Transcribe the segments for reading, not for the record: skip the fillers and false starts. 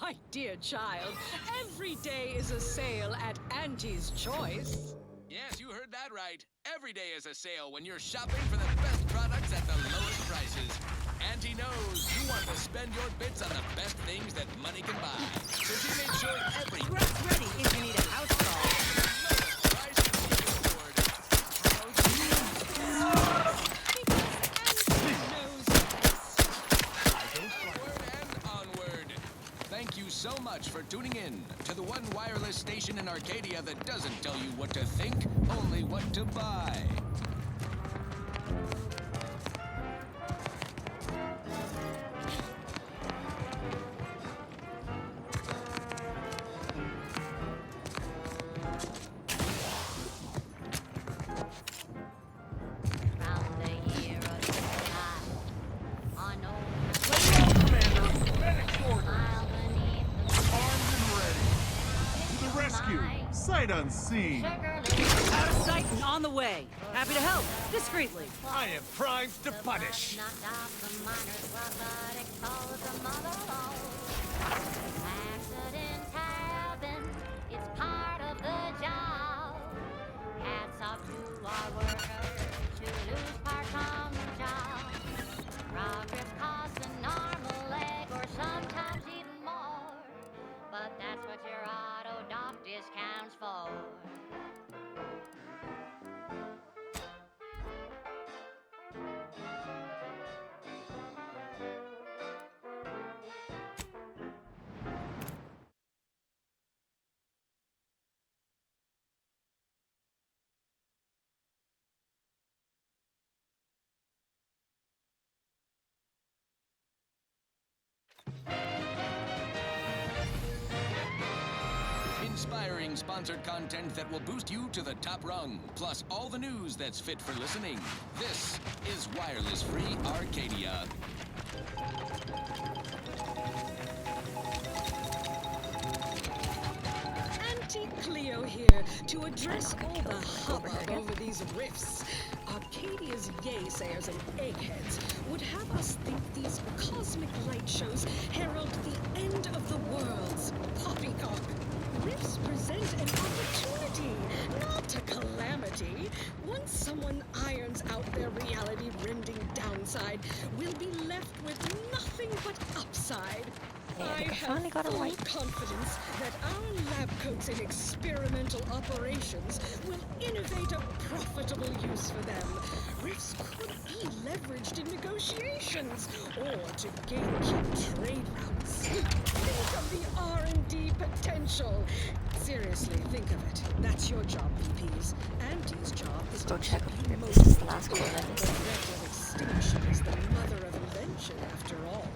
My dear child, every day is a sale at Auntie's Choice. Yes, you heard that right. Every day is a sale when you're shopping for the best products at the lowest prices. Auntie knows you want to spend your bits on the best things that money can buy. So she made sure every Scrap's ready if you need a house call. lowest price you can afford. Onward and onward. Thank you so much for tuning in to the one wireless station in Arcadia that doesn't tell you what to think, only what to buy. From the year of the sky, on mile beneath the Armed and ready. To the rescue. Sight unseen. sugarless Out of sight and on the way. Happy to help, discreetly. I am primed to punish. knocked off the miner's blood, but exposed the mother lode. Accidents happen, it's part of the job. Hats off to our workers who lose parts on the job. Progress costs an arm, a leg, or sometimes even more. But that's what your auto doc discounts for. Inspiring sponsored content that will boost you to the top rung, plus all the news that's fit for listening. This is Wireless Free Arcadia. Auntie Cleo here to address all the hubbub over these rifts. Arcadia's yaysayers and eggheads would have us think these cosmic light shows herald the end of the world's poppycock. Rifts present an opportunity, not a calamity. Once someone irons out their reality-rending downside, we'll be left with nothing but upside. I have full confidence that our lab coats in experimental operations will innovate a profitable use for them. Rifts could be leveraged in negotiations or to gatekeep trade routes. Think of the R&D potential. Seriously, think of it. That's your job, VPs. Auntie's job is Go to check keep you if this is the motivated. last one that The is. threat of extinction is the mother of invention, after all.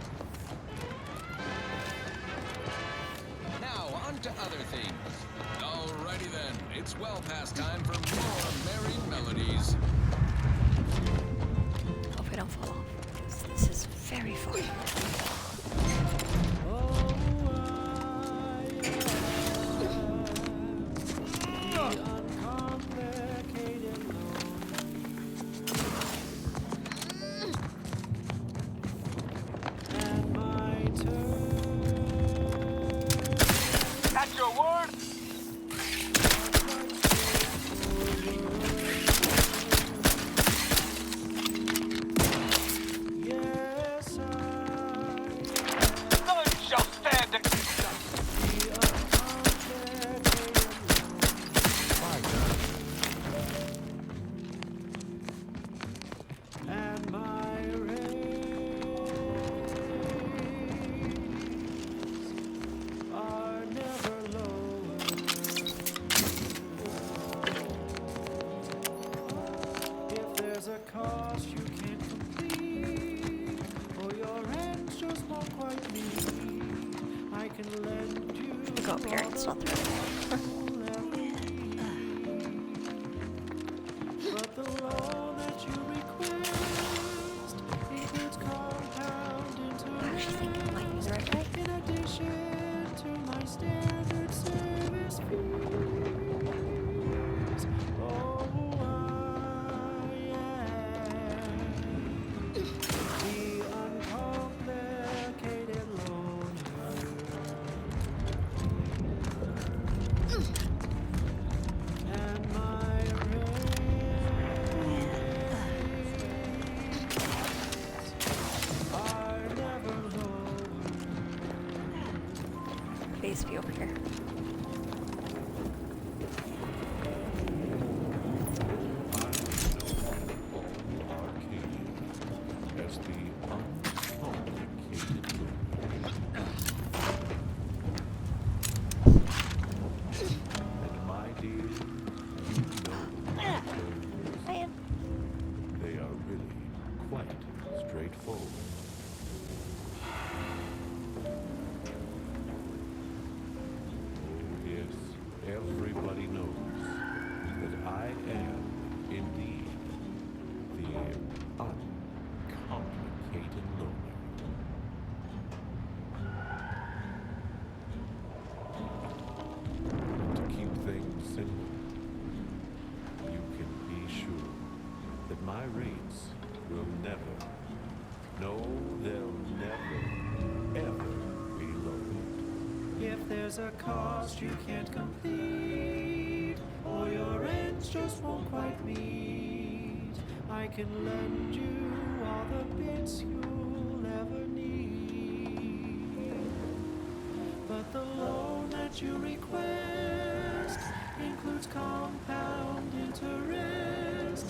Now, on to other things. Alrighty then, it's well past time for more merry melodies. Hope we don't fall off, because this is very fun. That's your word? None shall stand against us. And my rays are never lowered. If there's a cost you can't complete, or your answers won't quite meet, I can lend you. Go up here, it's not the But the loan that you request includes compound I actually think interest I might use the right way. in addition to my standard service fees. Oh, I am the uncomplicated loaner. straightforward. Oh, yes, everybody knows that I am indeed the uncomplicated loner. To keep things simple, you can be sure that my rates will never, no, they'll never, ever be lowered. If there's a cost you can't complete, or your ends just won't quite meet, I can lend you all the bits you'll ever need. But the loan that you request includes compound interest,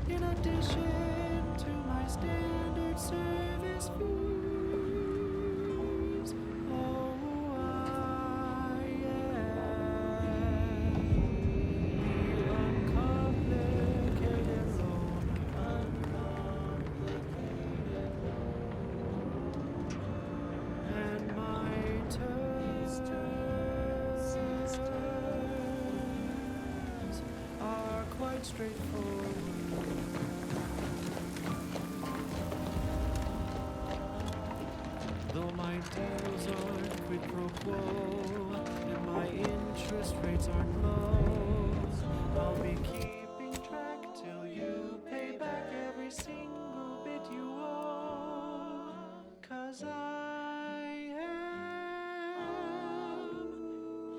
in addition to my standard service fees. Oh, I am the uncomplicated loner, uncomplicated loner. And my terms are quite straightforward. Though my deals aren't quid pro quo, and my interest rates aren't low, I'll be keeping track till you pay back every single bit you owe. 'Cause I am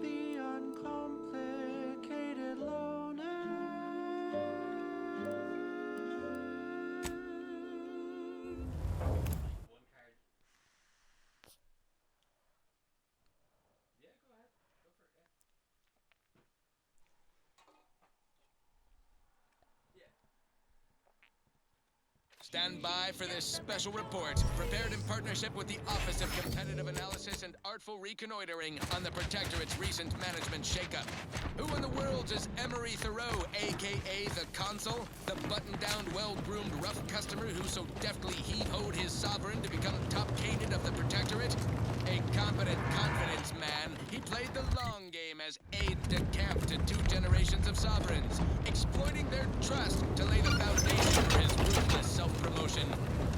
the uncomplicated loner. Stand by for this special report, prepared in partnership with the Office of Competitive Analysis and Artful Reconnoitering on the Protectorate's recent management shakeup. Who in the world is Emery Thoreau, a.k.a. the Consul, the button-down, well-groomed, rough customer who so deftly heave-hoed his sovereign to become top-cated of the Protectorate? A competent confidence man, he played the long game as aide-de-camp to 2 generations of sovereigns, exploiting their trust to lay the foundation for his ruthless self-promotion.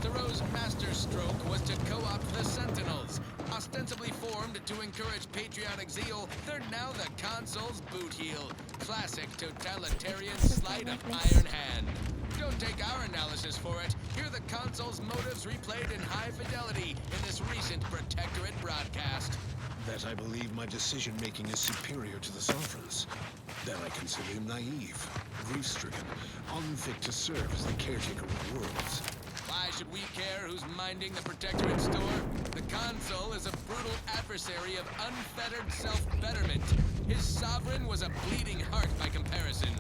Thoreau's masterstroke was to co-opt the Sentinels. Ostensibly formed to encourage patriotic zeal, they're now the Consul's boot heel. Classic totalitarian sleight of iron hand. Don't take our analysis for it. Hear the Consul's motives replayed in high fidelity in this recent Protectorate broadcast. That I believe my decision-making is superior to the Sovereign's. That I consider him naive, grief-stricken, unfit to serve as the caretaker of worlds. Why should we care who's minding the Protectorate store? The Consul is a brutal adversary of unfettered self-betterment. His sovereign was a bleeding heart by comparison.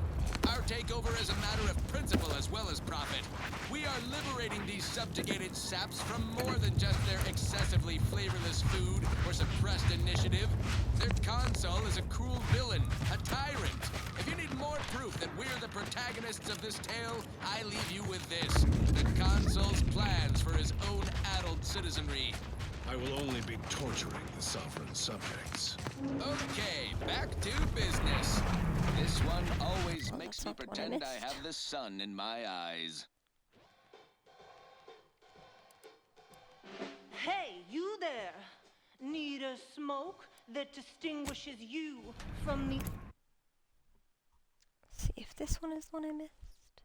Our takeover is a matter of principle as well as profit. We are liberating these subjugated saps from more than just their excessively flavorless food or suppressed initiative. Their Consul is a cruel villain, a tyrant. If you need more proof that we're the protagonists of this tale, I leave you with this. The Consul's plans for his own addled citizenry. I will only be torturing the Sovereign's subjects. Okay, back to business. This one always makes me not what I pretend I missed. have the sun in my eyes. Hey, you there! Need a smoke that distinguishes you from the... See if this one is the one I missed.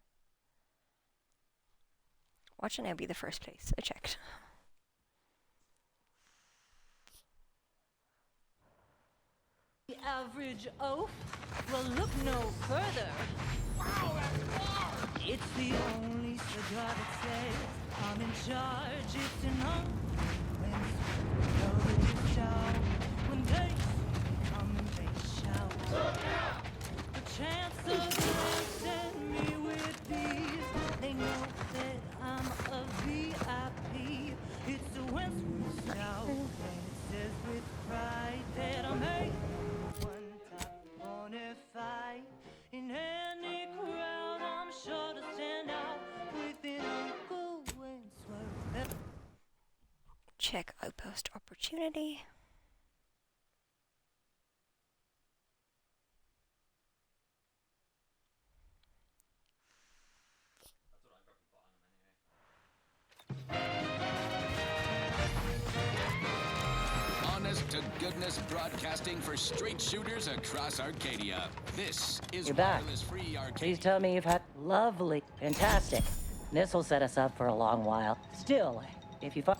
Watch it now be the first place. I checked. average oaf? Well, look no further. Wow, that's far! It's the only cigar that says I'm in charge. It's an unwin. Shout when they come and they shout. The chance of blasting me with these, they know that I'm a VIP. It's a Westwood stout, and it says with pride that I'm a one-top bonafide. In any crowd, I'm sure to stand out with an Uncle Wentworth. check outpost opportunity. Honest to goodness broadcasting for straight shooters across Arcadia. This is You're back. wireless free Arcadia. Please tell me you've had lovely, fantastic. This will set us up for a long while. Still, if you find...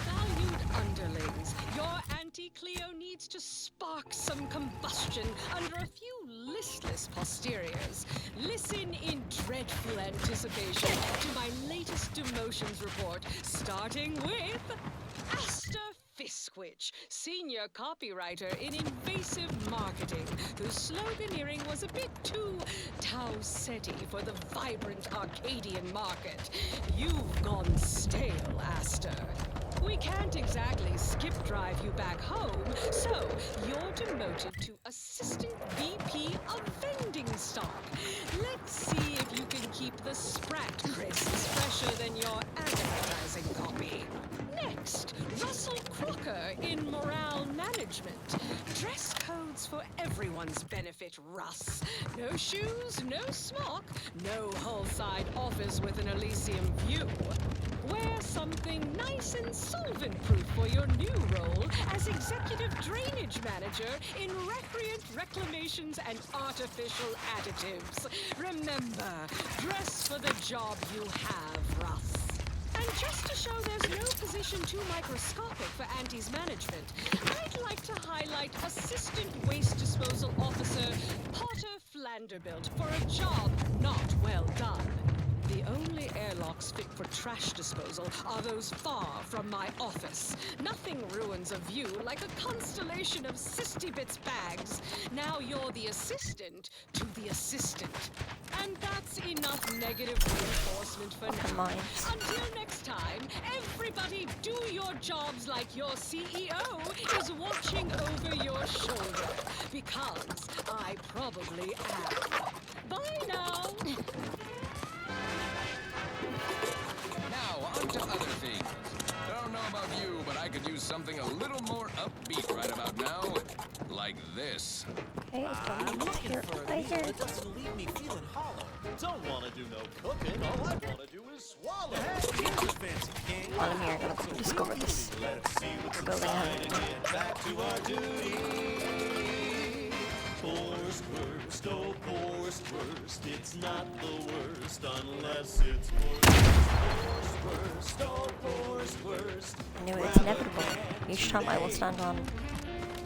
Valued underlings, your anti-Cleo needs to spark some combustion under a few listless posteriors. Listen in dreadful anticipation to my latest demotions report, starting with Asta Fiskwich, senior copywriter in invasive marketing, whose sloganeering was a bit too Tau-Ceti for the vibrant Arcadian market. You've gone stale, Asta. We can't exactly skip drive you back home, so you're demoted to Assistant VP of Vending Stock. Let's see if you can keep the Sprat crisps fresher than your advertising copy. Next, Russell Crocker in Morale Management. Dress codes for everyone's benefit, Russ. No shoes, no smock, no hull-side office with an Elysium view. Wear something nice and solvent-proof for your new role as Executive Drainage Manager in Recreant Reclamations and Artificial Additives. Remember, dress for the job you have, Russ. And just to show there's no position too microscopic for Auntie's management, I'd like to highlight Assistant Waste Disposal Officer Potter Flanderbilt for a job not well done. The only airlocks fit for trash disposal are those far from my office. Nothing ruins a view like a constellation of Sistybits bags. Now you're the assistant to the assistant. And that's enough negative reinforcement for now. Until next time, everybody do your jobs like your CEO is watching over your shoulder. Because I probably am. Bye now! Now, on to other things. I don't know about you, but I could use something a little more upbeat right about now. Like this. Okay, I'm looking for a meal that doesn't leave me feeling hollow. Don't want to do no cooking. All I want to do is swallow. Hey, here's your fancy king. While I'm here, I'm gonna discover this. Let's see what's Building inside and get back to our duty. Poorest worst, oh poorest worst. It's not the worst unless it's worst. Poorest worst, oh poorest worst. I knew it's inevitable. Each time I will stand on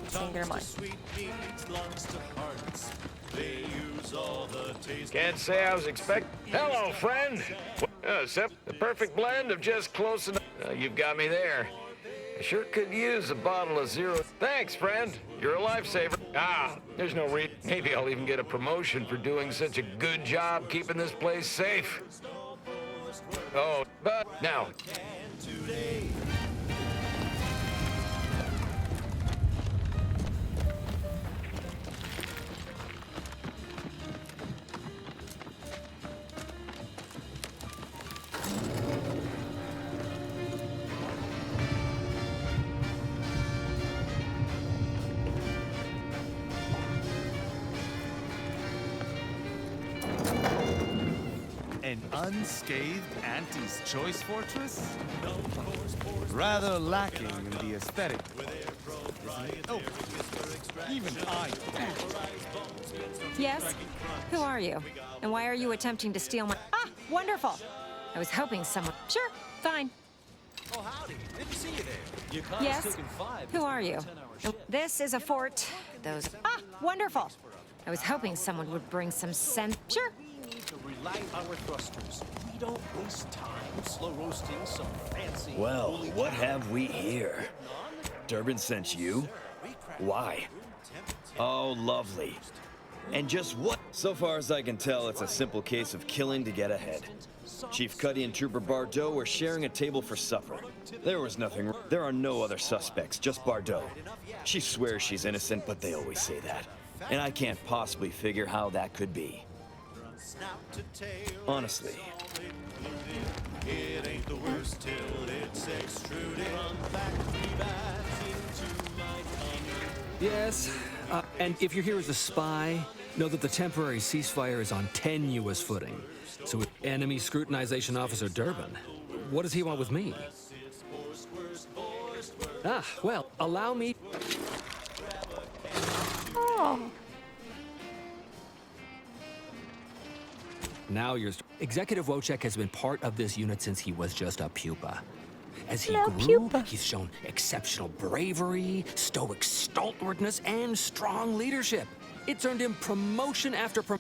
seeing their mind. Sweet meats, lungs to hearts. They use all the taste. Can't say I was expect. Hello, friend. The perfect blend of just close enough. You've got me there. I sure could use a bottle of zero. Thanks, friend. You're a lifesaver. There's no reason. Maybe I'll even get a promotion for doing such a good job keeping this place safe. Oh, but now. An unscathed Auntie's Choice Fortress? Rather lacking in the aesthetic. Oh, even I. Yes? Who are you? And why are you attempting to steal my... Ah, wonderful! I was hoping someone... Sure, fine. Oh, howdy. Good to see you there. Your car's Yes? taken 5. Who are you? This is a fort. Those... Ah, wonderful! I was hoping someone would bring some sense... Sure. We need to relight our thrusters. We don't waste time slow roasting some fancy... Well, what have we here? Durbin sent you? Why? Oh, lovely. And just what? So far as I can tell, it's a simple case of killing to get ahead. Chief Cuddy and Trooper Bardot were sharing a table for supper. There was nothing. There are no other suspects, just Bardot. She swears she's innocent, but they always say that. And I can't possibly figure how that could be. Honestly. It ain't the worst till it's extruded. Yes, and if you're here as a spy, know that the temporary ceasefire is on tenuous footing. So, enemy scrutinization officer Durbin, what does he want with me? Ah, well, allow me. Oh. Now you're. Executive Wojciech has been part of this unit since he was just a pupa. As he grew, he's shown exceptional bravery, stoic stalwartness, and strong leadership. It's earned him promotion after okay.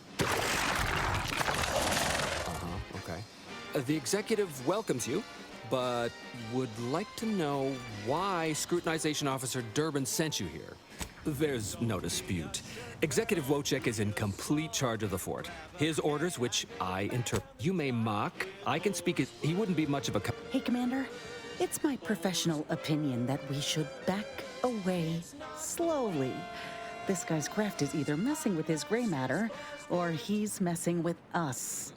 The executive welcomes you, but would like to know why Scrutinization Officer Durbin sent you here. There's no dispute. Executive Wojciech is in complete charge of the fort. His orders, which I interpret, you may mock. I can speak it. He wouldn't be much of a. Hey, Commander. It's my professional opinion that we should back away slowly. This guy's craft is either messing with his gray matter, or he's messing with us.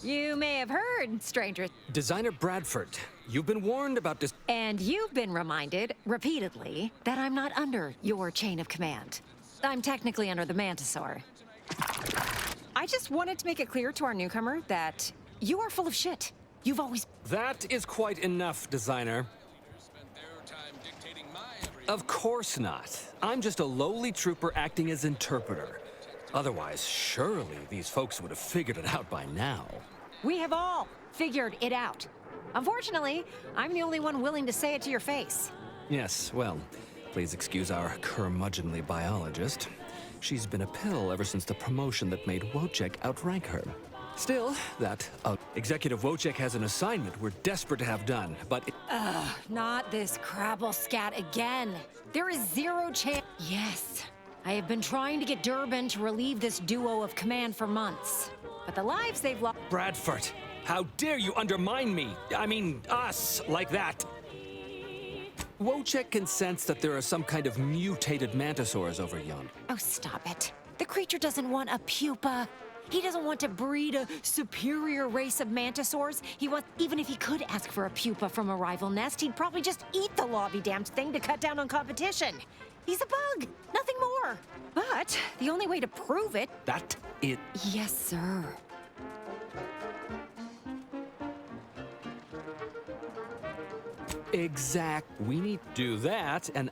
You may have heard, stranger. Designer Bradford, you've been warned about this. And you've been reminded, repeatedly, that I'm not under your chain of command. I'm technically under the Mantisaur. I just wanted to make it clear to our newcomer that you are full of shit. You've always... That is quite enough, designer. Of course not. I'm just a lowly trooper acting as interpreter. Otherwise, surely these folks would have figured it out by now. We have all figured it out. Unfortunately, I'm the only one willing to say it to your face. Yes, well, please excuse our curmudgeonly biologist. She's been a pill ever since the promotion that made Wojciech outrank her. Still, that Executive Wojciech has an assignment we're desperate to have done, but not this crabble scat again. There is zero chance. Yes, I have been trying to get Durbin to relieve this duo of command for months. But the lives they've lost... Bradford, how dare you undermine me? I mean, us, like that. Wojciech can sense that there are some kind of mutated mantisaurs over yonder. Oh, stop it. The creature doesn't want a pupa. He doesn't want to breed a superior race of mantisaurs. He wants, even if he could ask for a pupa from a rival nest, he'd probably just eat the lobby-damned thing to cut down on competition. He's a bug, nothing more. But the only way to prove it... That is... Yes, sir. Exact. We need to do that, and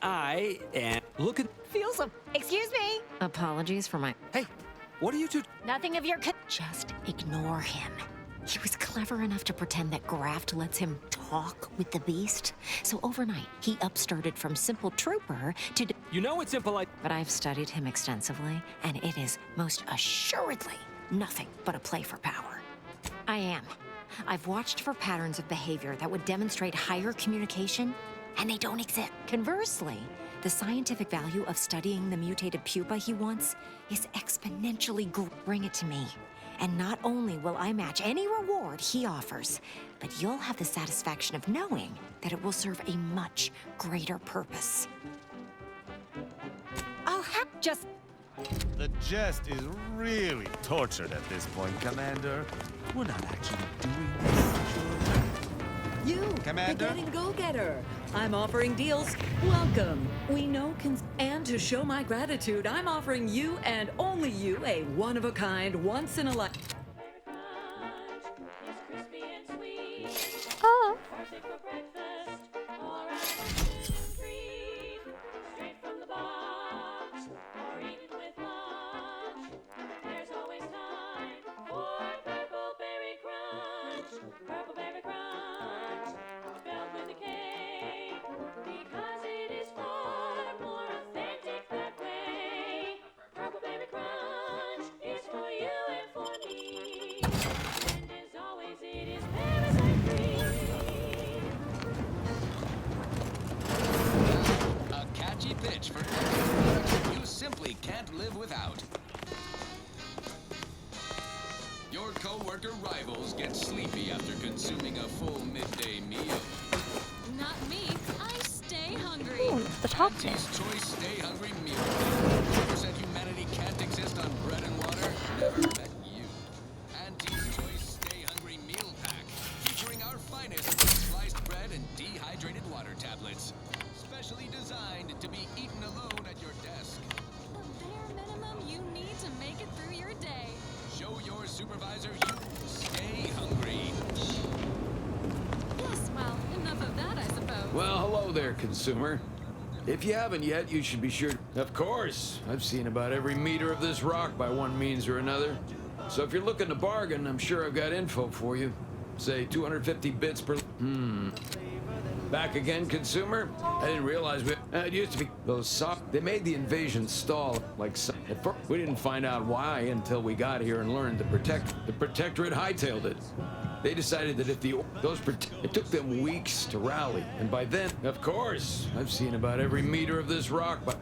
look at... Feel some... Excuse me. Apologies for my... Hey, what are you two... Nothing of your... Just ignore him. He was clever enough to pretend that graft lets him talk with the beast. So overnight, he upstarted from simple trooper to... You know it's impolite... But I've studied him extensively, and it is most assuredly nothing but a play for power. I am. I've watched for patterns of behavior that would demonstrate higher communication, and they don't exist. Conversely, the scientific value of studying the mutated pupa he wants is exponentially bring it to me. And not only will I match any reward he offers, but you'll have the satisfaction of knowing that it will serve a much greater purpose. I'll have just... The jest is really tortured at this point, Commander. We're not actually doing this. You, Commander? the getting go-getter. I'm offering deals. Welcome. We know and to show my gratitude, I'm offering you and only you a one-of-a-kind, once-in-a-life... Oh. Pitch for products you simply can't live without. Your co-worker rivals get sleepy after consuming a full midday meal. Not me. I stay hungry. Ooh, the top tip. Choice Stay Hungry meal. 100% humanity can't exist on bread and water. Never met you. supervisor, you stay hungry. Yes, well, enough of that, I suppose. Well, hello there, consumer. If you haven't yet, you should be sure. Of course, I've seen about every meter of this rock by one means or another. So if you're looking to bargain, I'm sure I've got info for you. Say 250 bits per. Back again, consumer? I didn't realize it used to be those soft. They made the invasion stall like at first. We didn't find out why until we got here and learned the protectorate hightailed it. They decided that if it took them weeks to rally, and by then, of course, I've seen about every meter of this rock. But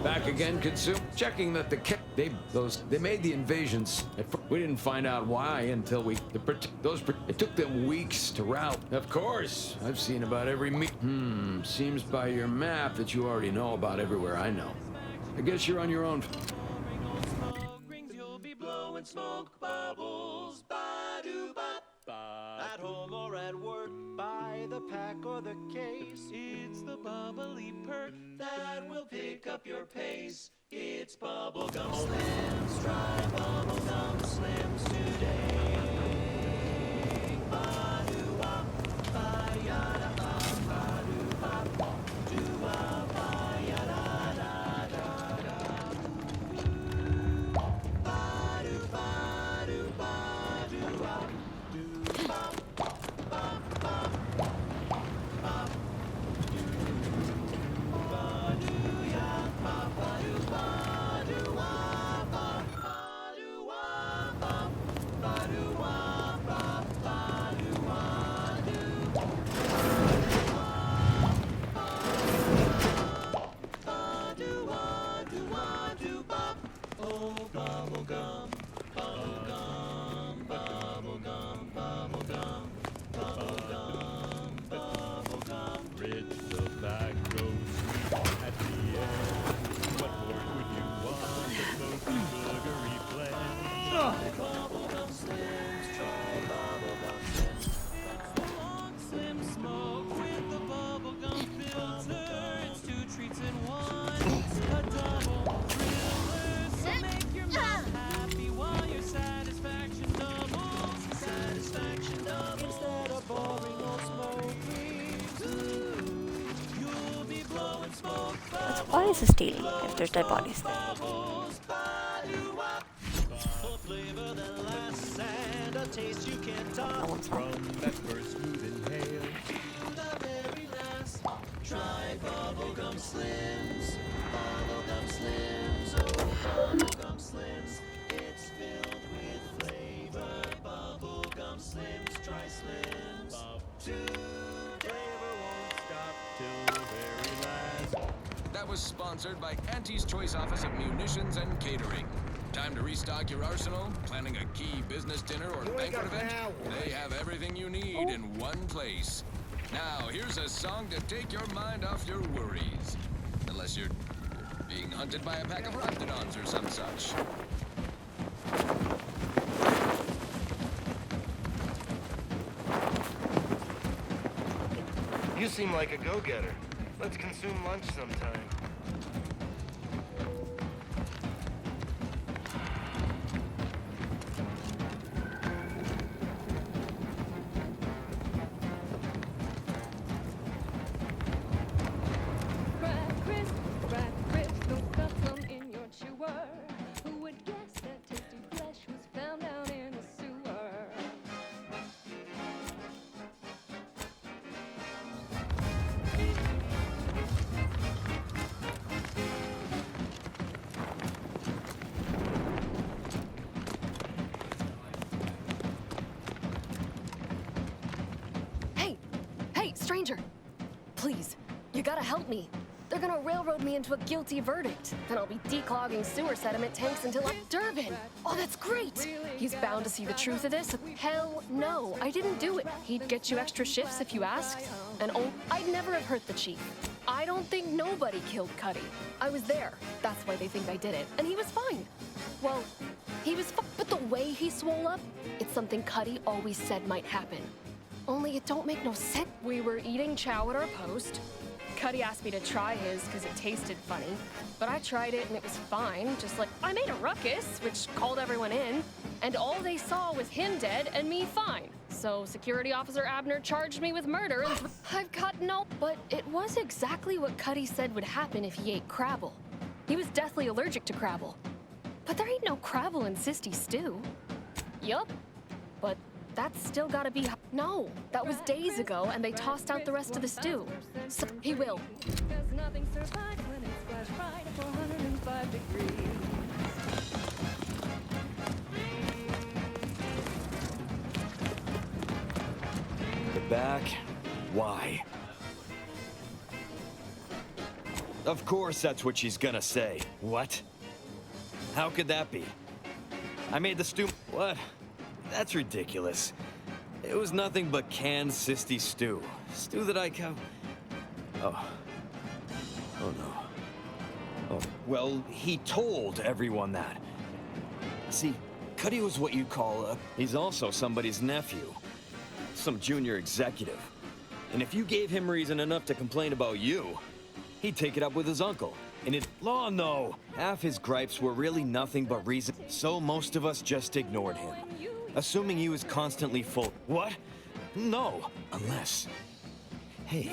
back again, consumer. Checking that they made the invasions. We didn't find out why until it took them weeks to rally. Of course, I've seen about every seems by your map that you already know about everywhere I know. I guess you're on your own. You'll be blowing smoke bubbles, ba-do-ba. At home or at work, by the pack or the case, it's the bubbly perk that will pick up your pace. It's Bubblegum Slims, try Bubblegum Slims today. Ba-do-ba, ba-ya-da-ba, ba-do-ba, do-ba, ba-ya-da-da-da-da. Why is this daily if there's dead bodies there? No one's not. Try Bubblegum Slims, Bubblegum Slims, oh Bubblegum Slims. It's filled with flavor. Bubblegum Slims, try Slims. Flavor won't stop till the very last. That was sponsored by Auntie's Choice Office of Munitions and Catering. Time to restock your arsenal? Planning a key business dinner or banquet event? They have everything you need in one place. Now, here's a song to take your mind off your worries. Unless you're being hunted by a pack of raptidons or some such. You seem like a go-getter. Let's consume lunch sometime. Stranger, please, you gotta help me. They're gonna railroad me into a guilty verdict. Then I'll be declogging sewer sediment tanks until I'm Durbin. Oh, that's great. He's bound to see the truth of this. Hell no, I didn't do it. He'd get you extra shifts if you asked. And I'd never have hurt the chief. I don't think nobody killed Cuddy. I was there. That's why they think I did it. And he was fine. Well, he was but the way he swole up, it's something Cuddy always said might happen. Only it don't make no sense. We were eating chow at our post. Cuddy asked me to try his because it tasted funny, but I tried it and it was fine, just like I made a ruckus, which called everyone in, and all they saw was him dead and me fine. So Security Officer Abner charged me with murder and I've got no... But it was exactly what Cuddy said would happen if he ate Crabble. He was deathly allergic to Crabble. But there ain't no Crabble in Sisty stew. Yup, but that's still gotta be... No, that was days ago and they tossed out the rest of the stew. So he will. Because nothing survives when it's flash bright at 405 degrees. You're back? Why? Of course that's what she's gonna say. What? How could that be? I made the stew... What? That's ridiculous. It was nothing but canned Sisty stew. Stew that I come... Oh. Oh no. Oh, well, he told everyone that. See, Cuddy was what you'd call a... He's also somebody's nephew. Some junior executive. And if you gave him reason enough to complain about you, he'd take it up with his uncle. And it... Law, no. Half his gripes were really nothing but reason. So most of us just ignored him. Assuming he was constantly full... What? No. Unless... Hey.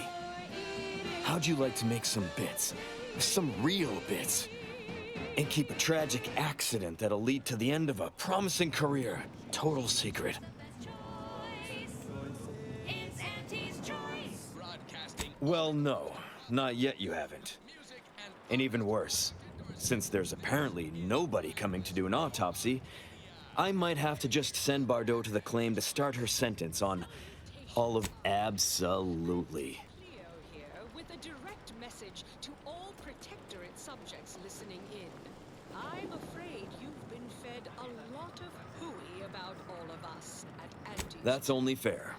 How'd you like to make some bits? Some real bits? And keep a tragic accident that'll lead to the end of a promising career. Total secret. Well, no. Not yet you haven't. And even worse, since there's apparently nobody coming to do an autopsy, I might have to just send Bardot to the claim to start her sentence on all of... Absolutely. Cleo here with a direct message to all Protectorate subjects listening in. I'm afraid you've been fed a lot of hooey about all of us at Andy's. That's only fair.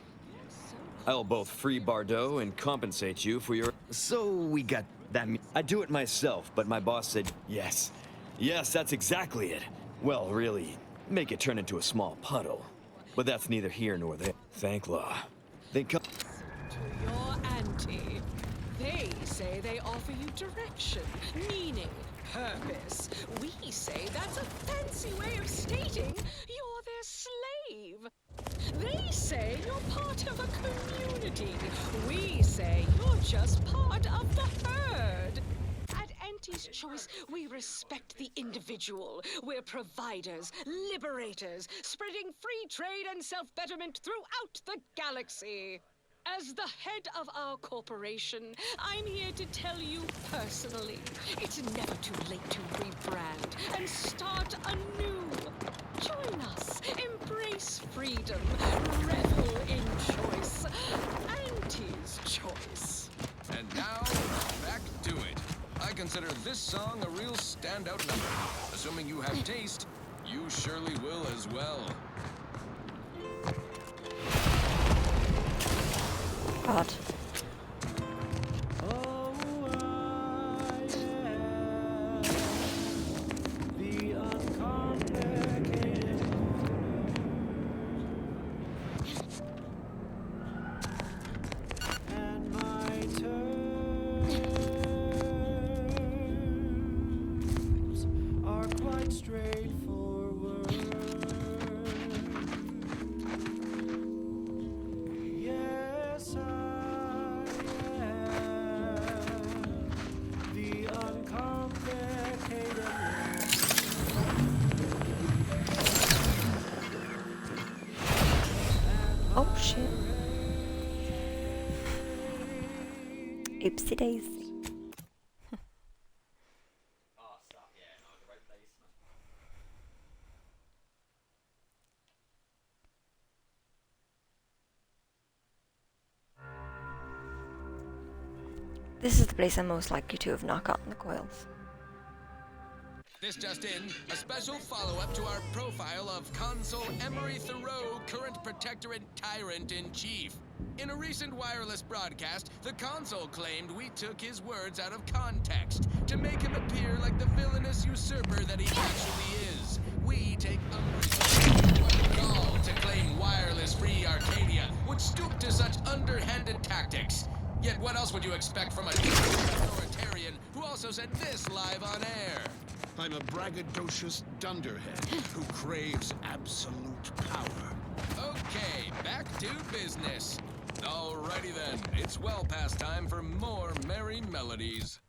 I'll both free Bardot and compensate you for your... So we got that... I'd do it myself, but my boss said yes. Yes, that's exactly it. Well, really, make it turn into a small puddle. But that's neither here nor there. Thank law. They come... To your auntie. They say they offer you direction, meaning, purpose. We say that's a fancy way of stating you're their slave. They say you're part of a community. We say you're just part of the herd. At Auntie's Choice, we respect the individual. We're providers, liberators, spreading free trade and self-betterment throughout the galaxy. As the head of our corporation, I'm here to tell you personally, it's never too late to rebrand and start anew. Join us, embrace freedom, revel in choice. Auntie's Choice. And now, back to it. I consider this song a real standout number. Assuming you have taste, you surely will as well. God. Oh shit. Oopsie daisy. This is the place I'm most likely to have not gotten the coils. This just in, a special follow-up to our profile of Consul Emery Thoreau, current Protectorate Tyrant-in-Chief. In a recent wireless broadcast, the Consul claimed we took his words out of context to make him appear like the villainous usurper that he actually is. We take umbrage. What gall to claim wireless-free Arcadia would stoop to such underhanded tactics. Yet what else would you expect from a authoritarian who also said this live on air? I'm a braggadocious dunderhead who craves absolute power. Okay, back to business. Alrighty then, it's well past time for more merry melodies.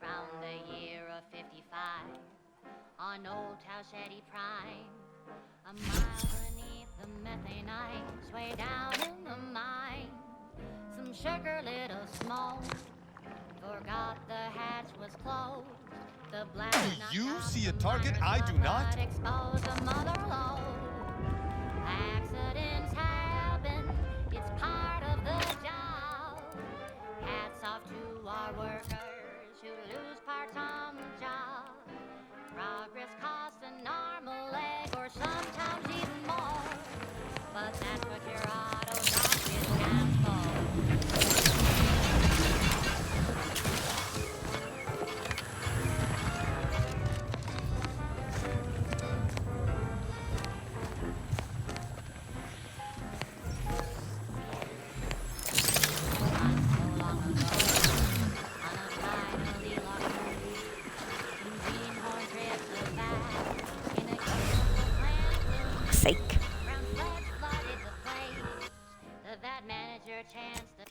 Round the year of 55, on Old Towsheddy Prime, a mile beneath the methane ice, way down in the mine, some sugar little smoke, forgot the hatch was closed, the black You see a target I do not? exposed the mother load. Accidents happen, it's part of the job. Hats off to our workers who lose parts on the job. Progress costs an arm, a leg, or sometimes even more. But that's what your auto rocket stands for. Sake. That manager chance to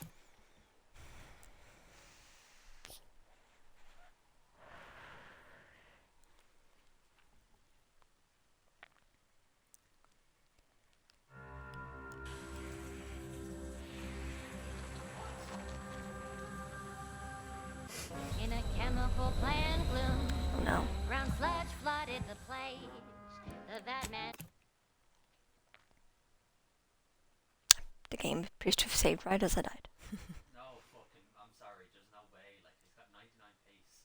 in a chemical plant gloom. Oh no. Brown sludge flooded the place. That man. The game appears to have saved right as I died. No, fucking, I'm sorry, there's no way. Like, he's got 99 pace.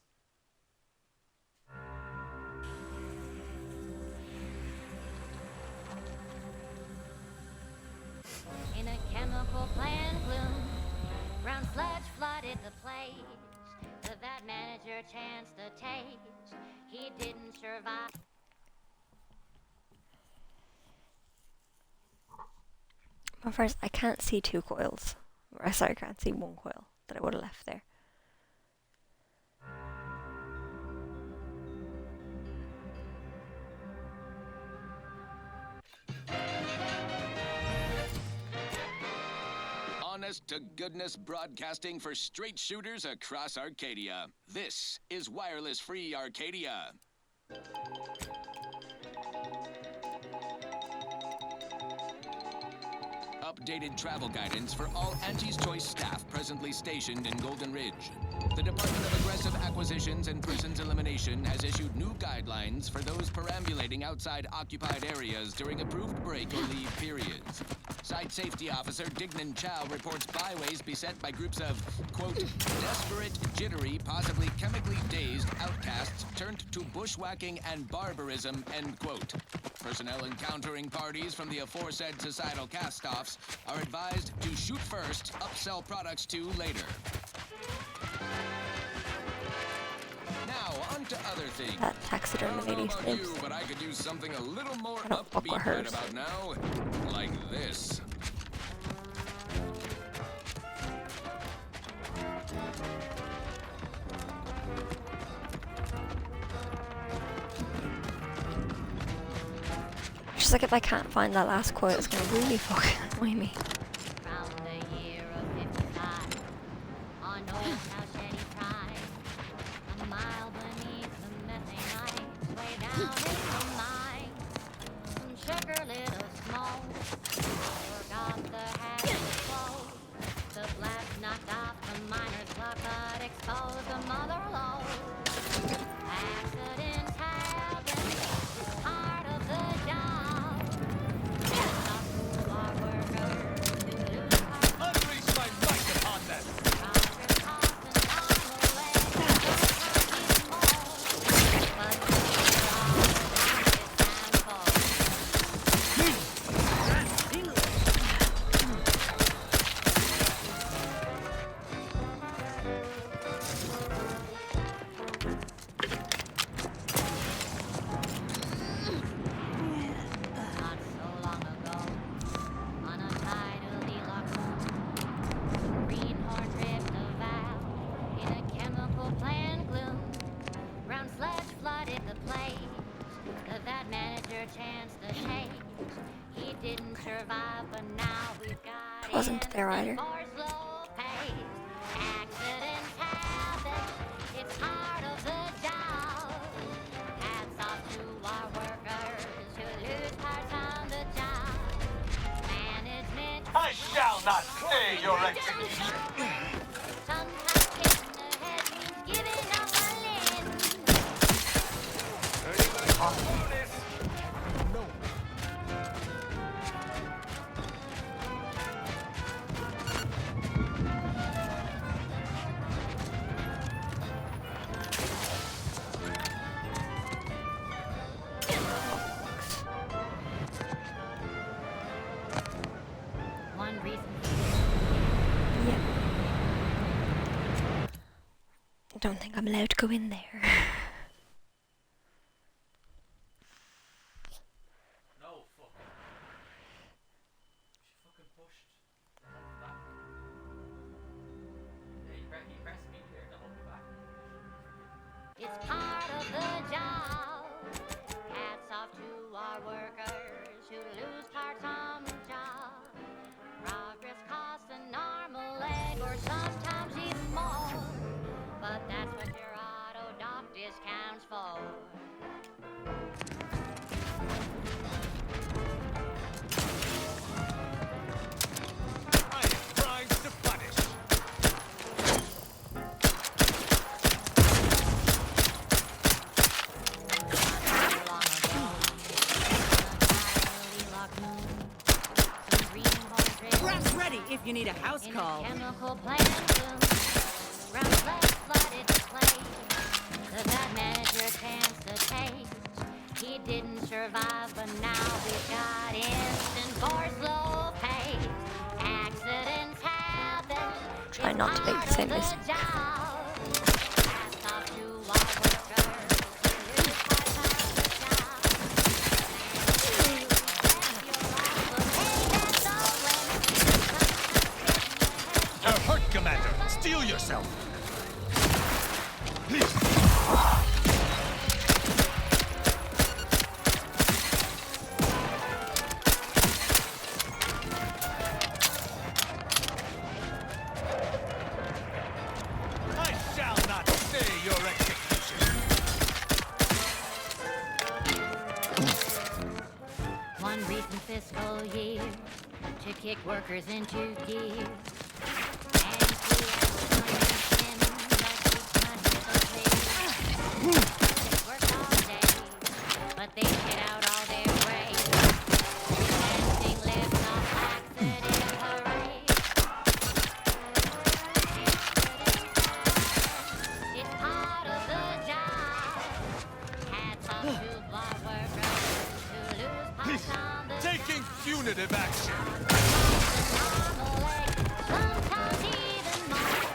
In a chemical plant gloom, brown sludge flooded the place. That manager chanced to taste. He didn't survive. But first, I can't see two coils. Or, sorry, I can't see one coil that I would have left there. Honest to goodness broadcasting for straight shooters across Arcadia. This is Wireless Free Arcadia. Updated travel guidance for all Angie's Choice staff presently stationed in Golden Ridge. The Department of Aggressive Acquisitions and Prisons Elimination has issued new guidelines for those perambulating outside occupied areas during approved break or leave periods. Site Safety Officer Dignan Chow reports byways beset by groups of, quote, desperate, jittery, possibly chemically dazed outcasts turned to bushwhacking and barbarism, end quote. Personnel encountering parties from the aforesaid societal cast-offs are advised to shoot first, upsell products to later. Now, on to other things. That taxidermy lady stinks. But I could use something a little more I don't fuck with upbeat hers. right about now. Like this. Just like if I can't find that last coil, it's gonna really fucking annoy me. Round the year of 55, on Old Towsheddy Prime, a mile beneath the methane ice, way down in the mine, some sugar little smoke, forgot the hatch was closed, the blast knocked off the miner's clock, but exposed the mother load. Accidents happen, it's part of the job. Hats off to our workers chance to change. He didn't survive, but now we've got Wasn't there either. for slow pace. Accidents happen, it's part of the job. Hats off to our workers who lose parts on the job. Management. I shall not stay your execution. Sometimes getting ahead means giving up a limb. No. One reason. Yep. I don't think I'm allowed to go in there. No, fuck. She fucking pushed. Back. Yeah, he pressed me there to hold me back. It's part of the job. Hats off to our workers who lose parts on the job. Progress costs an arm, a leg, or sometimes even more. But that's what your auto doc discounts for. I am crimes to punish. Grass ready if you need a house In call. a chemical plant room, ground left flooded the place. The bad manager chance to taste. He didn't survive, but now we've got instant for slow pace. Accidents happen. Try not to make the same mistake. You're hurt, Commander. Steel yourself. I shall not stay your execution. One recent fiscal year to kick workers into gear. But they get out all their way. Dancing lips off accident parade. It's part of the job. Hats off to bar workers who lose parts on the Taking punitive action. sometimes even more.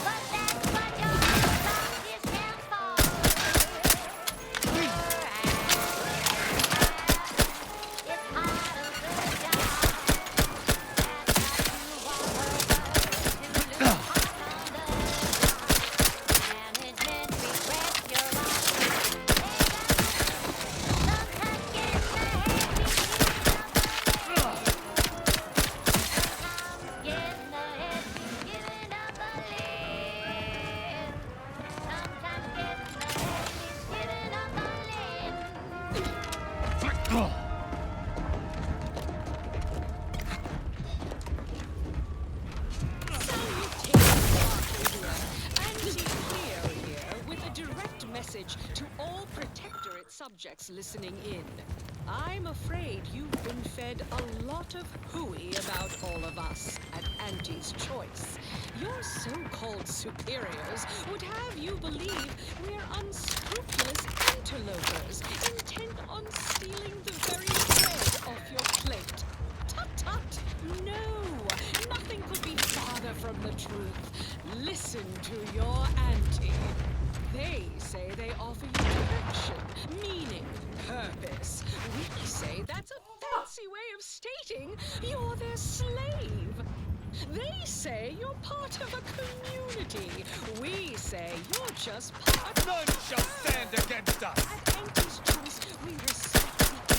But that's what your song discounts for. It's part of the job. Management regrets your loss. Sometimes getting ahead means getting ahead means giving up a limb. Sometimes getting ahead means giving up a limb. Anti-Cleo here with a direct message to all Protectorate subjects listening in. I'm afraid you've been fed a lot of hooey about all of us at Auntie's Choice. Your so-called superiors would have you believe we're unscrupulous interlopers intent on stealing the very bread off your plate. Tut-tut! No! Nothing could be farther from the truth. Listen to your auntie. They say they offer you direction, meaning, purpose. We say that's a fancy way of stating you're their slave. They say you're part of a community. We say you're just part. None shall stand against us. At Auntie's Choice, we respect the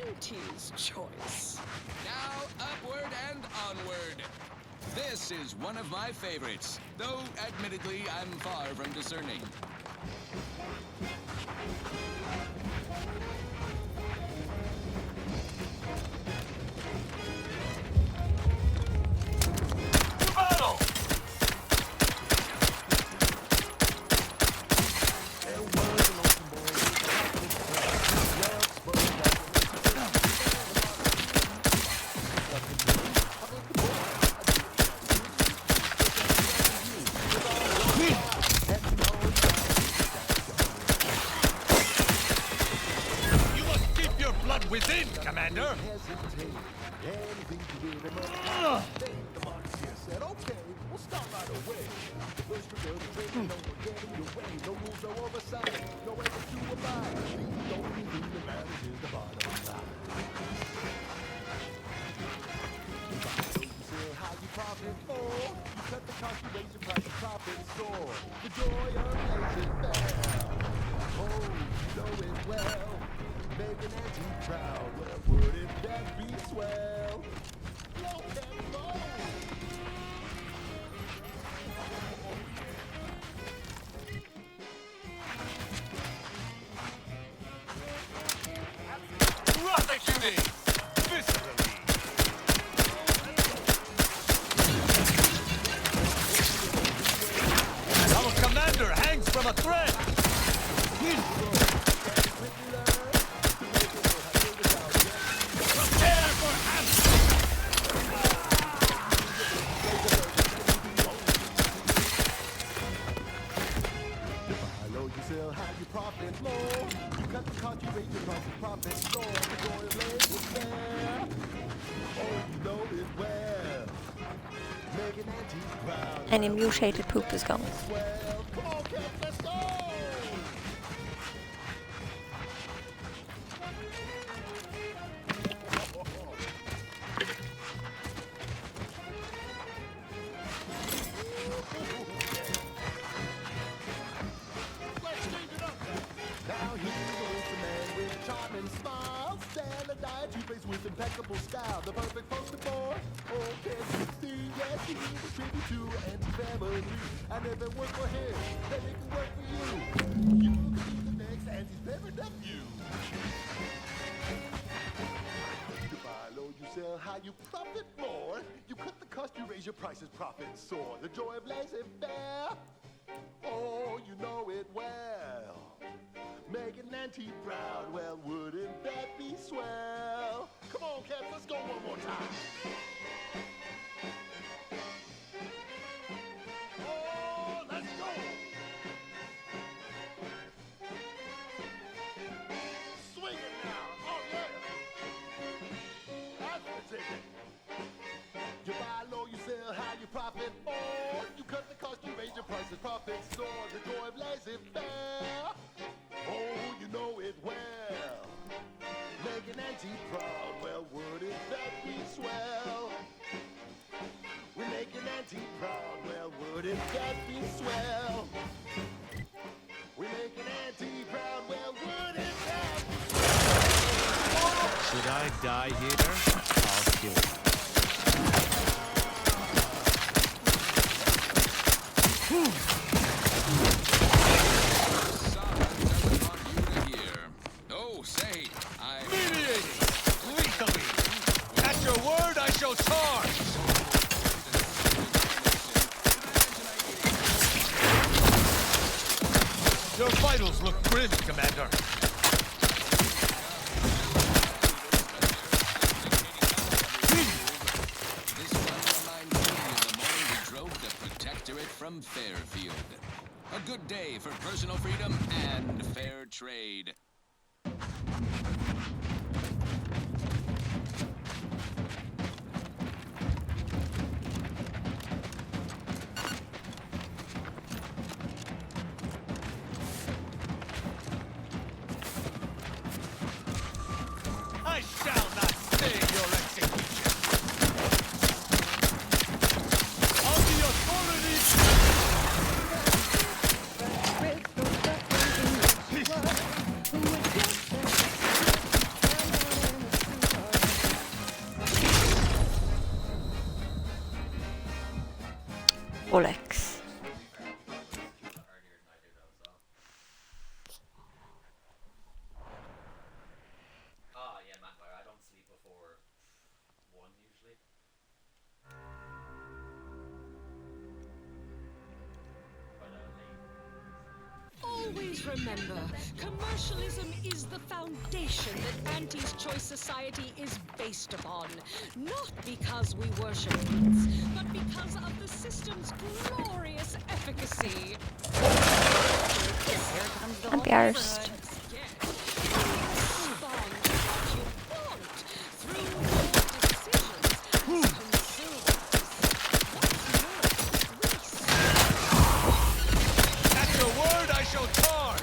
Auntie's choice. Now, upward and onward. This is one of my favorites, though admittedly I'm far from discerning. You must keep your blood within, Commander! Prosecuting! Viscerally! Our commander hangs from a thread! Prepare for action! Low you sell, how you profit more. You cut the cost, you raise your price, you profit store. The joy of labor is fair. Oh, you know it well. Making antiques proud. Any mutated poop is gone. Well, come on, kids, let's go! Now here goes the man with a charming smile. Standardized, you face with impeccable style. The perfect poster boy. Oh, can't you see? Yes, he's a tribute to anti-family. And if it worked for him, then it can work for you. You can be the next anti-family nephew. You buy low, you sell high, you profit more. You cut the cost, you raise your prices, profits soar. The joy of laissez-faire. Oh, you know it well. Making Auntie proud, well, wouldn't that be swell? Come on, Caps, let's go one more time. Oh, let's go. Swing it now. Oh, yeah. That's the ticket. You buy low, you sell high, you profit more. You cut the cost, you raise your prices, profit soar. The joy of laissez-faire. Oh, you know it well. Making Auntie proud, well, wouldn't that be swell? We're making Auntie proud, well, wouldn't that be swell? We're making Auntie proud, well, wouldn't that be swell? Should I die here? I'll kill you. Oh, say, I... Mediating! Lethally! At your word, I shall charge! Your vitals look grim, Commander. This one reminds me of the morning we drove the Protectorate from Fairfield. A good day for personal freedom and fair trade. I shall not stay your execution. On the authority... Please remember, commercialism is the foundation that Auntie's Choice Society is based upon. Not because we worship bits, but because of the system's glorious efficacy. I'm embarrassed. That's your word, I shall charge!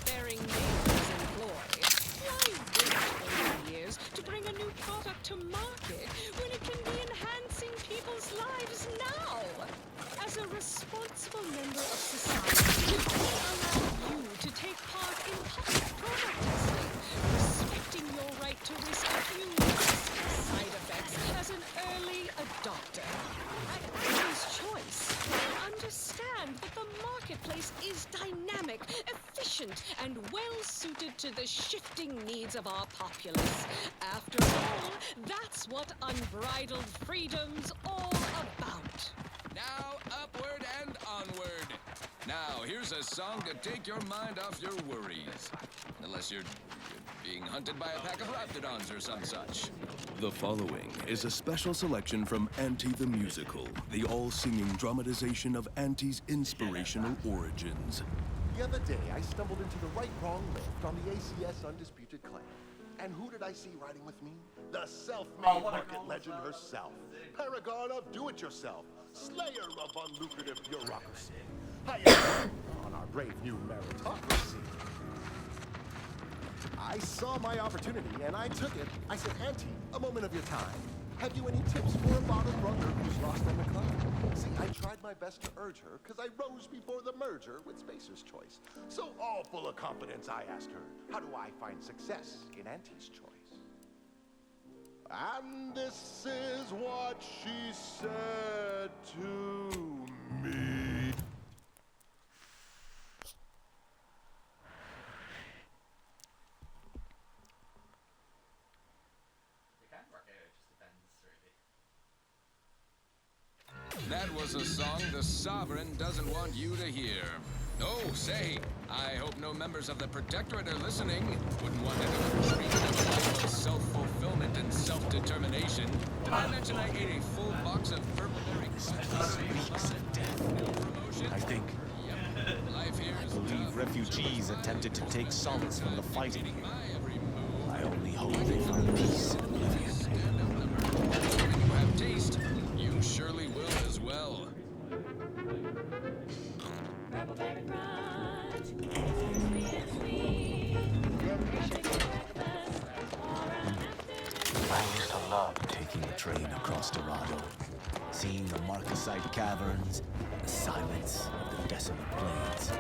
Bearing names employ. Why wait 20 years to bring a new product to market when it can be enhancing people's lives now? As a responsible member of society, we allow you to take part in public product testing, respecting your right to risk a few side effects as an early adopter. At Auntie's Choice, we understand that the marketplace is dynamic, efficient, and well-suited to the shifting needs of our populace. After all, that's what unbridled freedom's all about. Now, upward and onward. Now, here's a song to take your mind off your worries. Unless you're being hunted by a pack of raptidons or some such. The following is a special selection from Auntie the Musical, the all-singing dramatization of Auntie's inspirational origins. The other day, I stumbled into the right-wrong lift on the ACS Undisputed Claim. And who did I see riding with me? The self-made market legend herself. Paragon of do-it-yourself. Slayer of unlucrative bureaucracy. Hiya on our brave new meritocracy. I saw my opportunity and I took it. I said, Auntie, a moment of your time. Have you any tips for a bottom runner who's lost on the climb? See, I tried my best to urge her because I rose before the merger with Spacer's Choice. So all full of confidence, I asked her, how do I find success in Auntie's Choice? And this is what she said to me. That was a song the Sovereign doesn't want you to hear. Oh, say, I hope no members of the Protectorate are listening. Wouldn't want anyone dreaming of a life of self-fulfillment and self-determination. Did I mention I ate a full box of purple berry crunches? I think. I believe refugees attempted to take solace from the fighting. I only hope they found peace in oblivion. When you have taste, you surely will as well. I used to love taking the train across Dorado, seeing the Marcasite caverns, the silence of the desolate plains.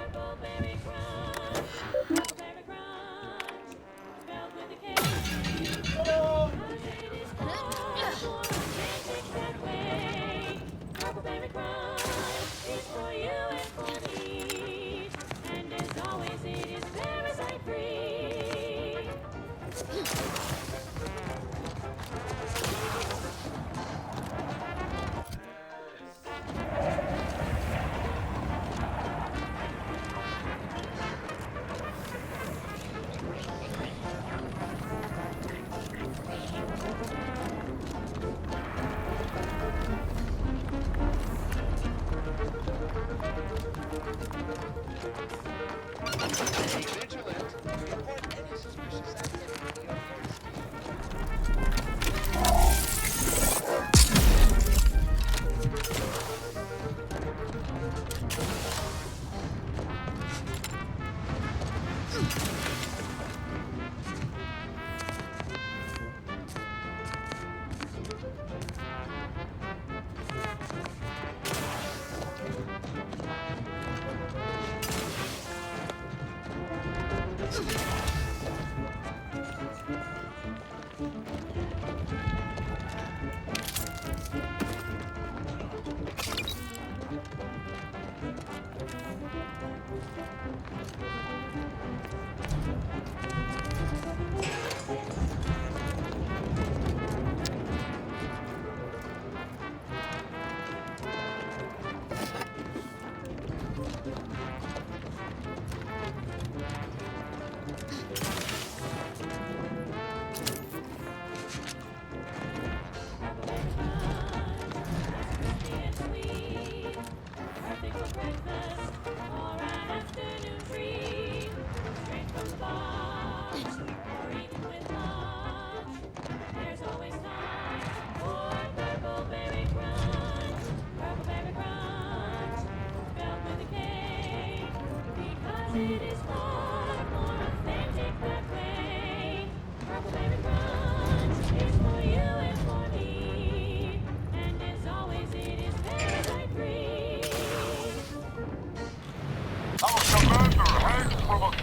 it is far more authentic that way. Our favorite brunch is for you and for me. And as always, it is parasite free.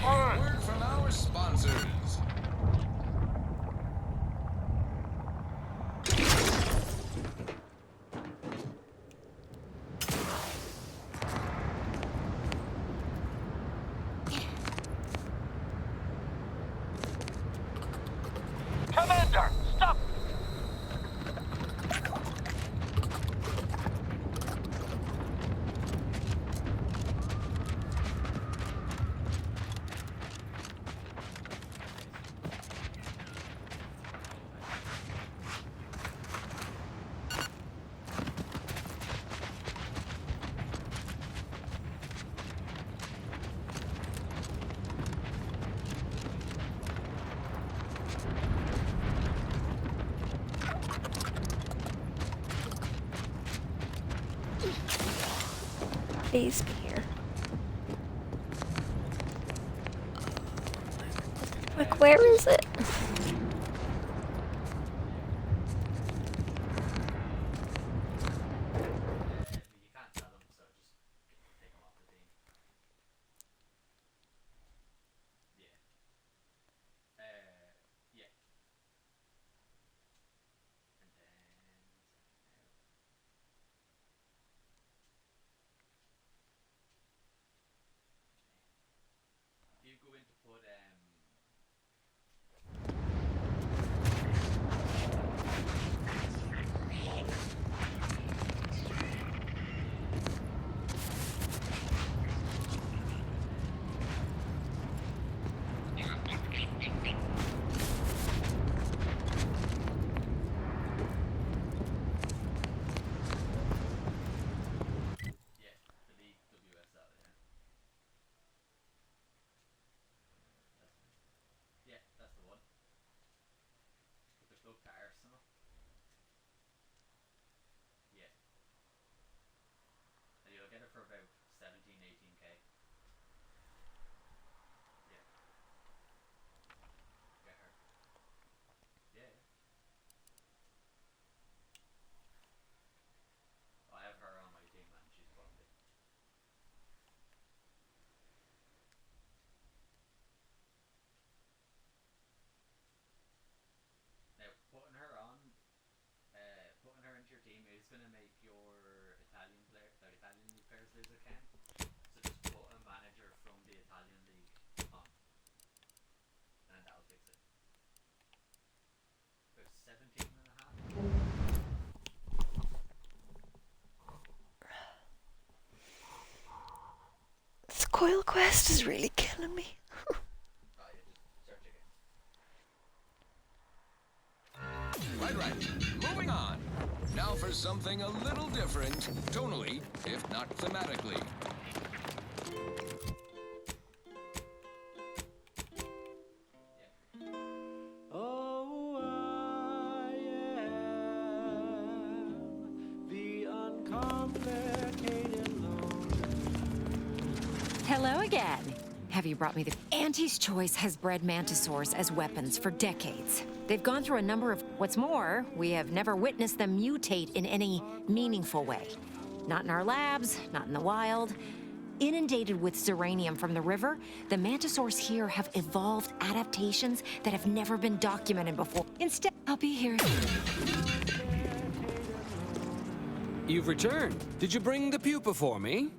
Word from our sponsors. Commander, stop! Please be here. Like, where is it? You go in to put that's the one. Put the cloak to Arsenal. Yeah. And you'll get it for about 17-18k. Yeah. Get her. Yeah. I have her on my team and she's quality. Now, putting her into your team is going to make your Italian league players lose account. So just put a manager from the Italian league on, and that'll fix it. About 17 and a half. This coil quest is really killing me. Right. Moving on. Now for something a little different, tonally, if not thematically. Oh, I am the uncomplicated loner. Hello again. Have you brought me the... Auntie's Choice has bred mantisaurs as weapons for decades. They've gone through a number of... What's more, we have never witnessed them mutate in any meaningful way. Not in our labs, not in the wild. Inundated with zeranium from the river, the mantisaurs here have evolved adaptations that have never been documented before. Instead, I'll be here. You've returned. Did you bring the pupa for me?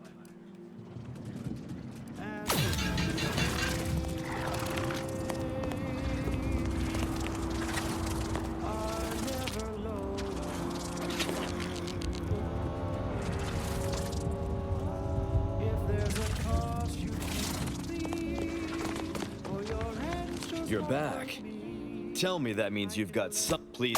You're back. Tell me that means you've got some... Please.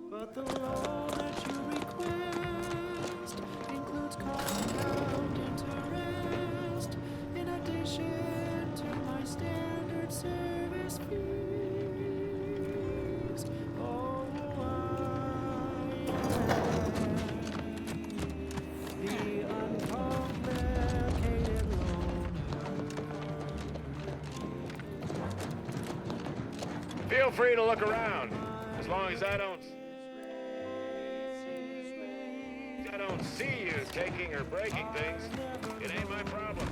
But the role that you request includes compound interest in addition to my standard service fees. Oh, I am free to look around. As long as I don't see you taking or breaking things, it ain't my problem.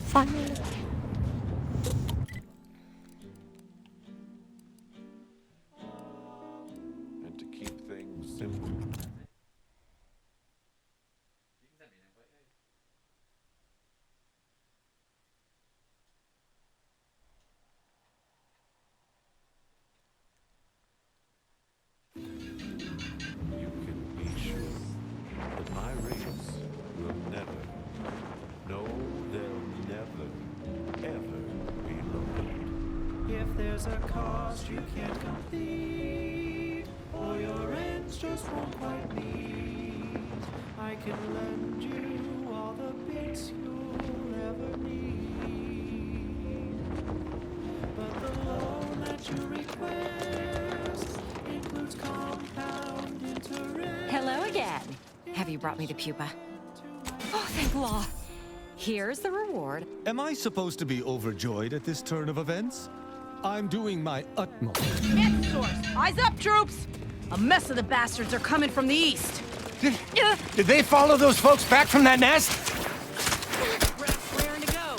Finally. And to keep things simple. You can be sure that my race will never, no, they'll never, ever be lonely. If there's a cause you can't complete, or your ends just won't quite meet, I can lend you all the bits you'll ever need. But the loan that you request includes compound interest. Hello again. Have you brought me the pupa? Oh, thank law. Here's the reward. Am I supposed to be overjoyed at this turn of events? I'm doing my utmost. Net source! Eyes up, troops! A mess of the bastards are coming from the east. Did they follow those folks back from that nest? Raring to go.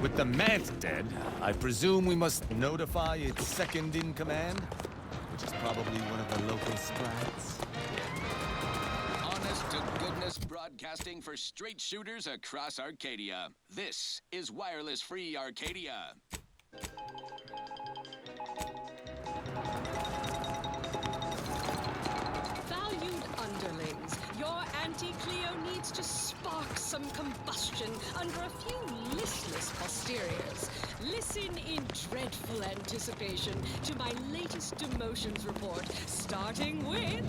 With the Mant dead, I presume we must notify its second in command, which is probably one of the local sprats. Honest to goodness broadcasting for straight shooters across Arcadia. This is Wireless Free Arcadia. Valued underlings, your anti-Cleo needs to spark some combustion under a few listless posteriors. Listen in dreadful anticipation to my latest demotions report, starting with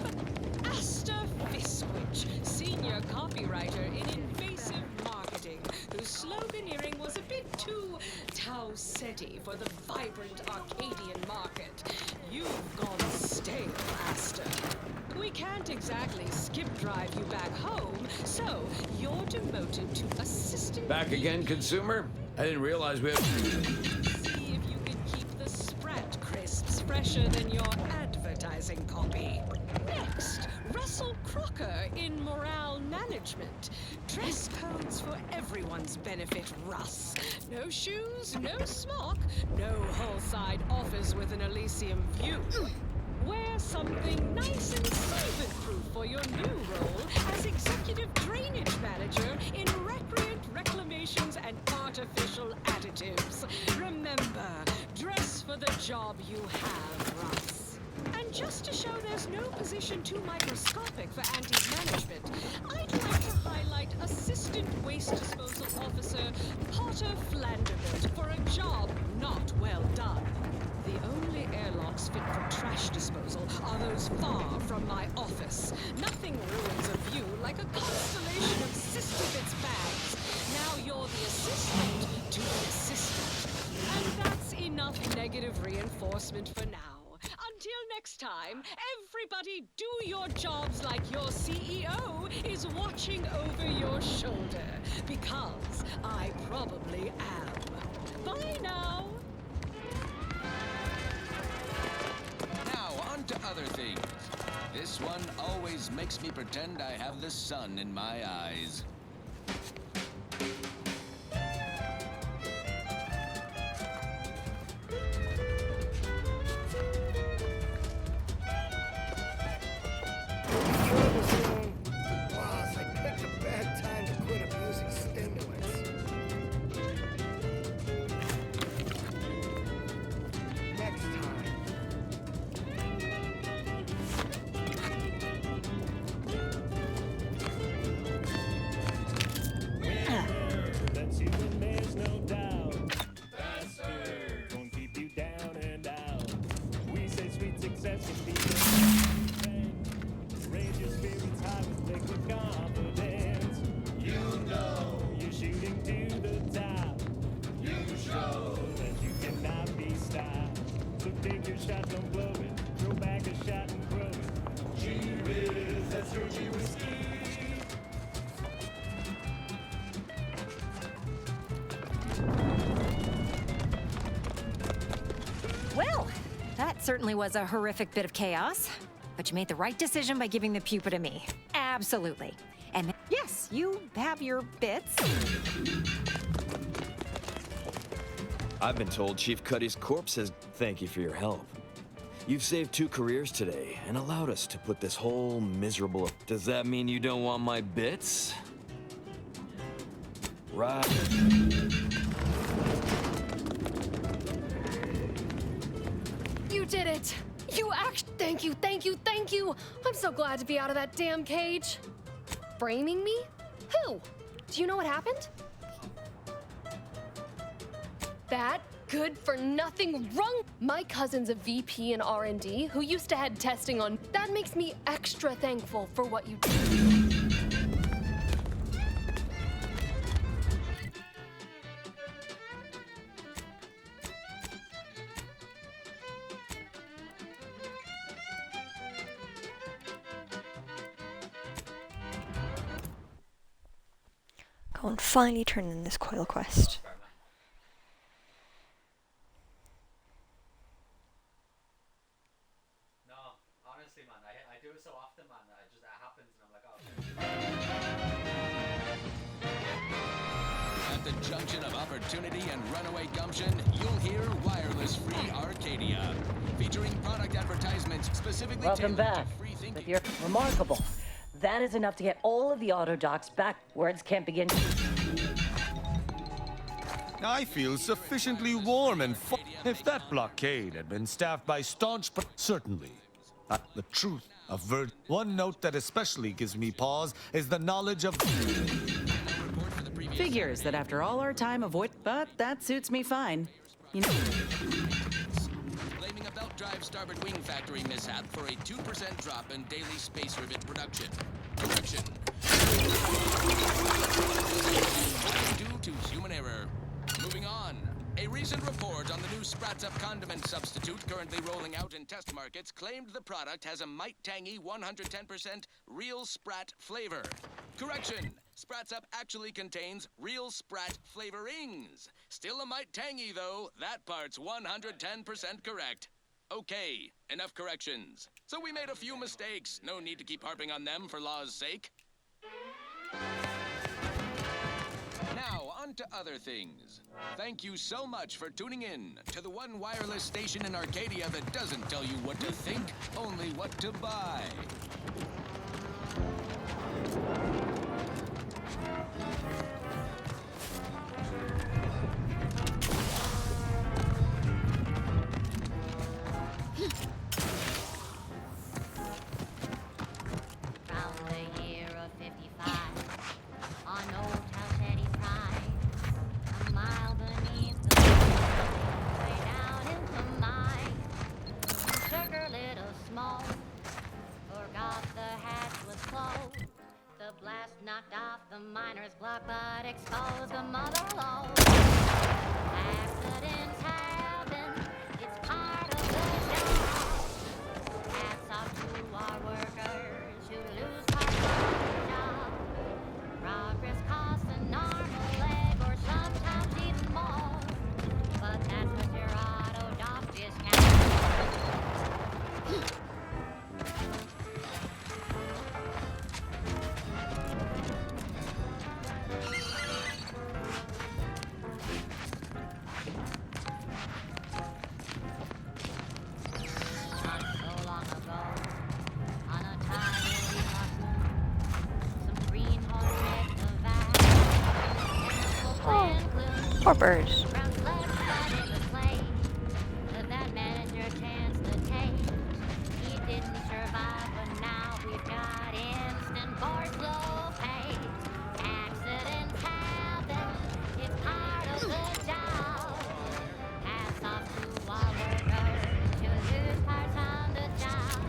Asta Fiskwich, senior copywriter in invasive marketing, whose sloganeering was a bit too Tau-Ceti for the vibrant Arcadian market. You've gone stale, Asta. We can't exactly skip drive you back home, so you're demoted to assistant. Back again, consumer? I didn't realize we had... See if you can keep the Sprat crisps fresher than your advertising copy. Next, Russell Crocker in morale management. Dress codes for everyone's benefit, Russ. No shoes, no smock, no whole-side office with an Elysium view. Wear something nice and safe-proof for your new role as Executive Drainage Manager in Recreant Reclamations and Artificial Additives. Remember, dress for the job you have, Russ. And just to show there's no position too microscopic for Anti's management, I'd like to highlight Assistant Waste Disposal Officer Potter Flanderbilt for a job not well done. The only airlocks fit for trash disposal are those far from my office. Nothing ruins a view like a constellation of Sister Bits bags. Now you're the assistant to the assistant. And that's enough negative reinforcement for now. Until next next time, everybody do your jobs like your CEO is watching over your shoulder. Because I probably am. Bye now. Now, on to other things. This one always makes me pretend I have the sun in my eyes. Boss, I picked a bad time to quit abusing stimulants. Next time. That's you and there's no doubt. Faster, won't keep you down and out. We say sweet success can be raise your spirits high with liquid confidence. You know you're shooting to the top. You show that you cannot be stopped. So take your shot, don't blow it. Throw back a shot and throw it. G-Riz, that's your G-Whiskey. Well, that certainly was a horrific bit of chaos. But you made the right decision by giving the pupa to me. Absolutely. And yes, you have your bits. I've been told Chief Cuddy's corpse says thank you for your help. You've saved 2 careers today and allowed us to put this whole miserable... Does that mean you don't want my bits? Right. You did it! Thank you, thank you, thank you! I'm so glad to be out of that damn cage. Framing me? Who? Do you know what happened? That good for nothing wrong. My cousin's a VP in R&D who used to head testing on. That makes me extra thankful for what you did. Go and finally turn in this coil quest. No, honestly, man, I do it so often, man, that it happens, and I'm like, oh. At the junction of opportunity and runaway gumption, you'll hear wireless-free Arcadia, featuring product advertisements specifically Welcome tailored back. to free thinking. With your remarkable. That is enough to get all of the auto docks back. Words can't begin. I feel sufficiently warm and if that blockade had been staffed by staunch, but certainly. The truth of one note that especially gives me pause is the knowledge of... Figures that after all our time but that suits me fine. You know... Blaming a belt drive starboard wing factory mishap for a 2% drop in daily space rivet production. Correction. Due to human error. Moving on. A recent report on the new Sprats Up condiment substitute currently rolling out in test markets claimed the product has a might tangy 110% real Sprat flavor. Correction. Sprats Up actually contains real Sprat flavorings. Still a mite tangy, though. That part's 110% correct. Okay, enough corrections. So we made a few mistakes. No need to keep harping on them for law's sake. Now, on to other things. Thank you so much for tuning in to the one wireless station in Arcadia that doesn't tell you what to think, only what to buy. Round the year of 55, on old Talsetti's Pride, a mile beneath the way down in the mine. Took her little small, forgot the hatch was closed. The blast knocked off the miner's block, but Poor bird. From blood, blood in the play. Give that manager a chance to take. He didn't survive, but now we've got instant for slow pay. Accidents happen, it's part of the job. Hats off to our workers who lose parts on the job.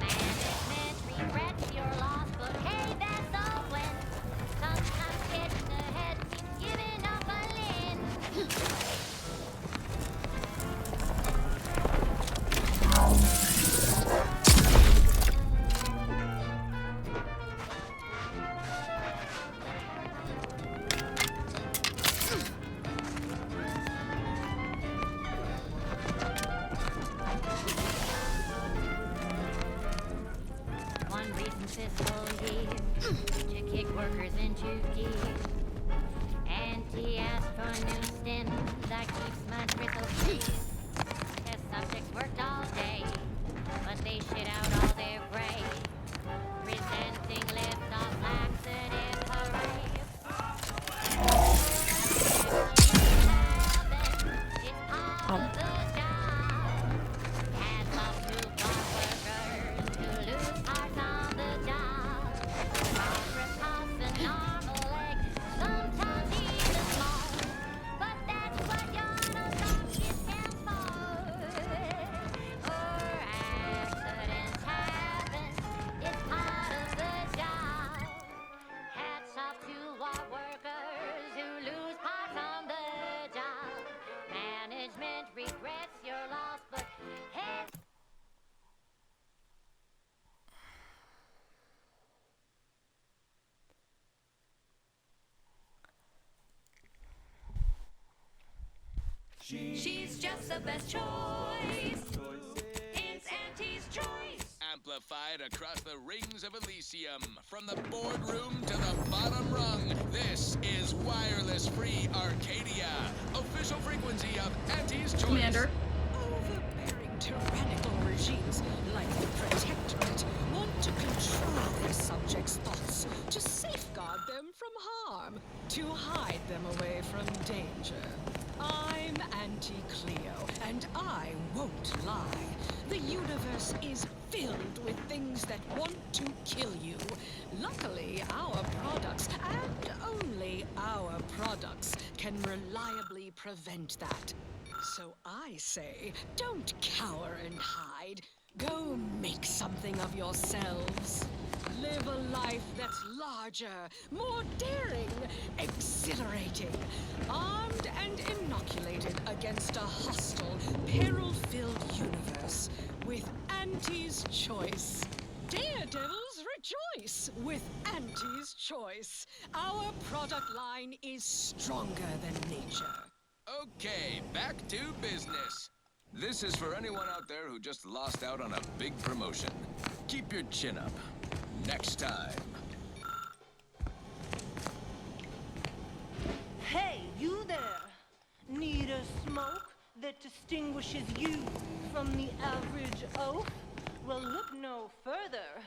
Management regrets your loss, but hey, that's all when sometimes getting ahead means giving up a limb. One recent fiscal year to kick workers into gear. Auntie asked for new stim that keeps my bristle clear. Test subjects worked all day, but they shit out all their gray. Presenting lift off laxative parade. It's part of the job. Hats off to farm workers who lose parts on the job. Progress costs a normal egg, sometimes even small. But that's what your autodoc stands for. Accidents happen, it's part of the job. Hats off to our workers who lose parts on the job. Management regrets your loss, but hey. She's just the best choice. It's Auntie's choice. Amplified across the rings of Elysium, from the boardroom to the bottom rung. This is wireless free Arcadia, official frequency of Auntie's Choice. Commander. Overbearing tyrannical regimes like the Protectorate want to control their subjects' thoughts, to safeguard them from harm, to hide them away from danger. I'm Auntie Cleo, and I won't lie. The universe is filled with things that want to kill you. Luckily, our products, and only our products, can reliably prevent that. So I say, don't cower and hide. Go make something of yourselves. Live a life that's larger, more daring, exhilarating, armed and inoculated against a hostile, peril-filled universe with Auntie's Choice. Daredevils rejoice with Auntie's Choice. Our product line is stronger than nature. Okay, back to business. This is for anyone out there who just lost out on a big promotion. Keep your chin up. Next time. Hey, you there! Need a smoke that distinguishes you from the average oaf? Well, look no further.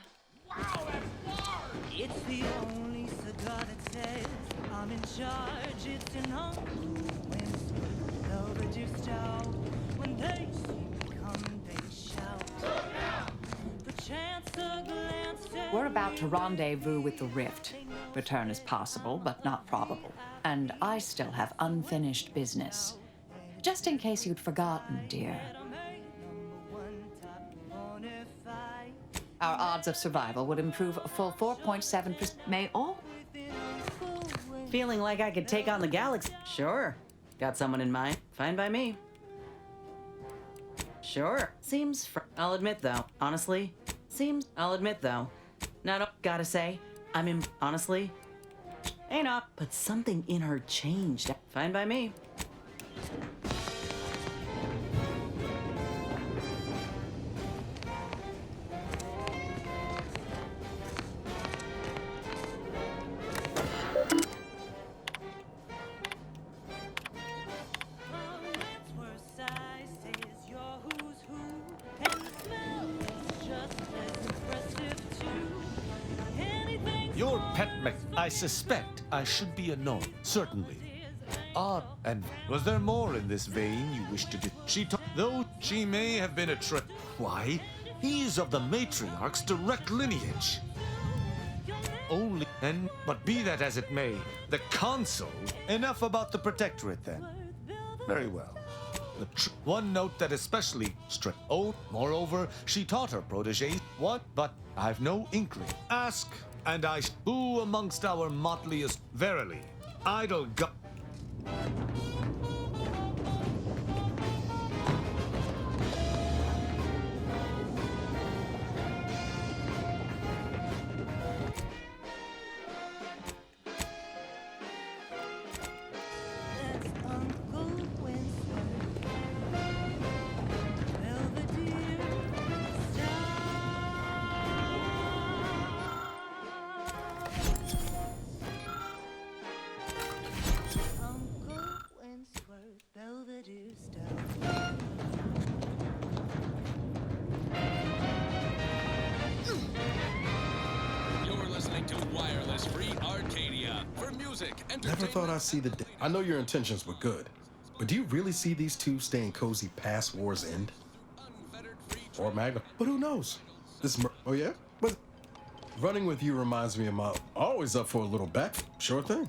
Wow, that's large! It's the only cigar that says I'm in charge. It's an when though the juice out. When they see me coming, they shout. Perchance a glance at We're about to rendezvous with the Rift. Return is possible, but not probable. And I still have unfinished business. Just in case you'd forgotten, dear. Our odds of survival would improve a full 4.7%. May all? Feeling like I could take on the galaxy? Sure. Got someone in mind? Fine by me. Sure. I'll admit though, honestly. I'll admit though. Gotta say, honestly. Ain't up. But something in her changed. Fine by me. Your pet mech. I suspect I should be annoyed, certainly. odd. And was there more in this vein you wish to do? Though she may have been a trick. Why? He is of the matriarch's direct lineage. Only, and but be that as it may, the consul. Enough about the protectorate then. Very well. One note that especially strict. Oh, moreover, she taught her protege. What? But I've no inkling. Ask, and who amongst our motliest, verily, idle Never thought I'd see the day. I know your intentions were good, but do you really see these two staying cozy past war's end? Or Magna? But who knows? Oh yeah? But running with you reminds me of my always up for a little back. Sure thing.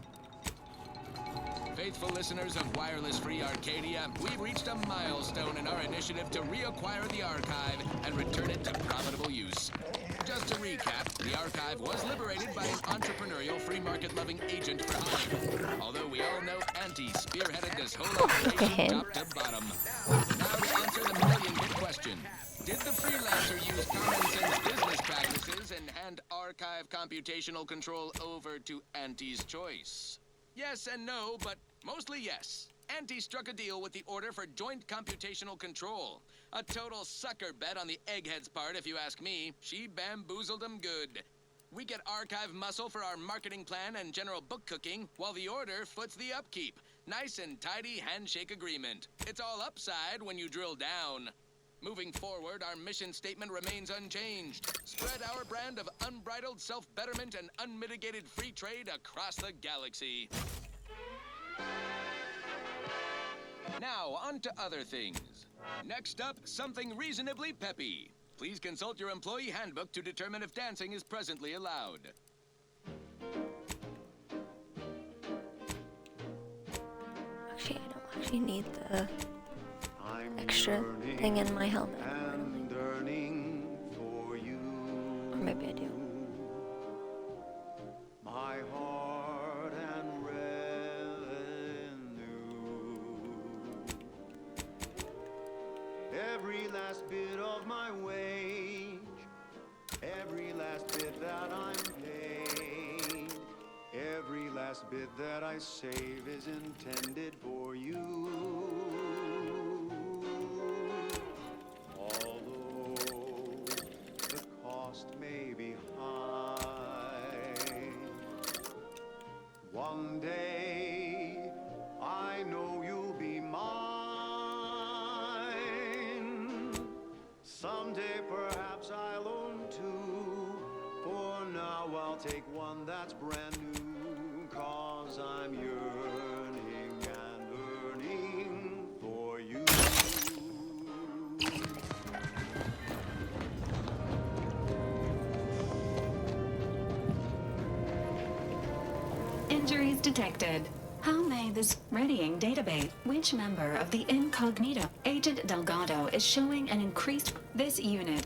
Faithful listeners of Wireless Free Arcadia, we've reached a milestone in our initiative to reacquire the archive and return it to profitable use. Just to recap, the archive was liberated by an entrepreneurial, free-market-loving agent for hire. Although we all know Auntie spearheaded this whole operation top to bottom. Now to answer the million-hit question. Did the freelancer use common sense business practices and hand archive computational control over to Auntie's choice? Yes and no, but mostly yes. Auntie struck a deal with the Order for joint computational control. A total sucker bet on the egghead's part, if you ask me. She bamboozled them good. We get archive muscle for our marketing plan and general book cooking, while the Order foots the upkeep. Nice and tidy handshake agreement. It's all upside when you drill down. Moving forward, our mission statement remains unchanged. Spread our brand of unbridled self-betterment and unmitigated free trade across the galaxy. Now, on to other things. Next up, something reasonably peppy. Please consult your employee handbook to determine if dancing is presently allowed. Actually, I don't actually need the extra thing in my helmet. Or maybe I do. My heart and revenue. Every last bit of my wage, every last bit that I'm paid, every last bit that I save is intended for you. Although the cost may be high, one day I know you'll be mine. Someday perhaps I'll own two. For now I'll take one that's brand new, 'cause I'm yearning and burning for you. Injuries detected. How may this readying database? Which member of the incognito? Agent Delgado is showing an increased this unit.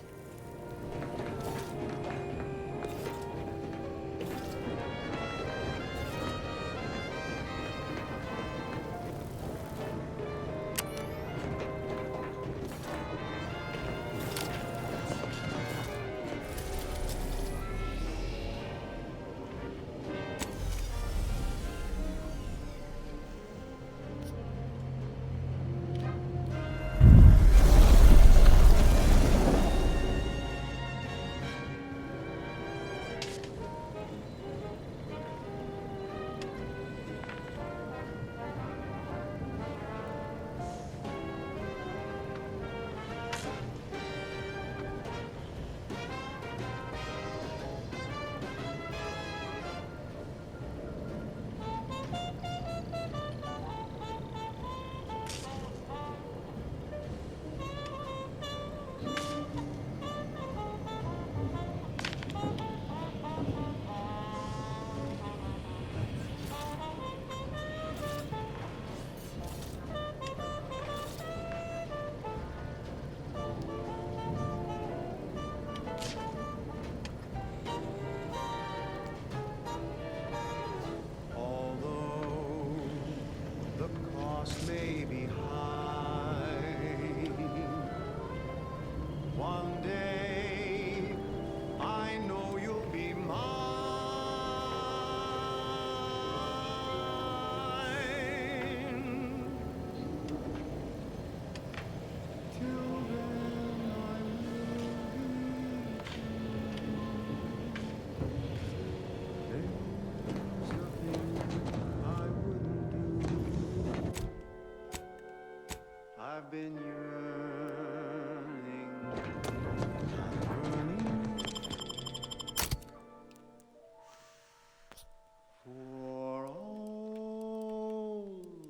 For all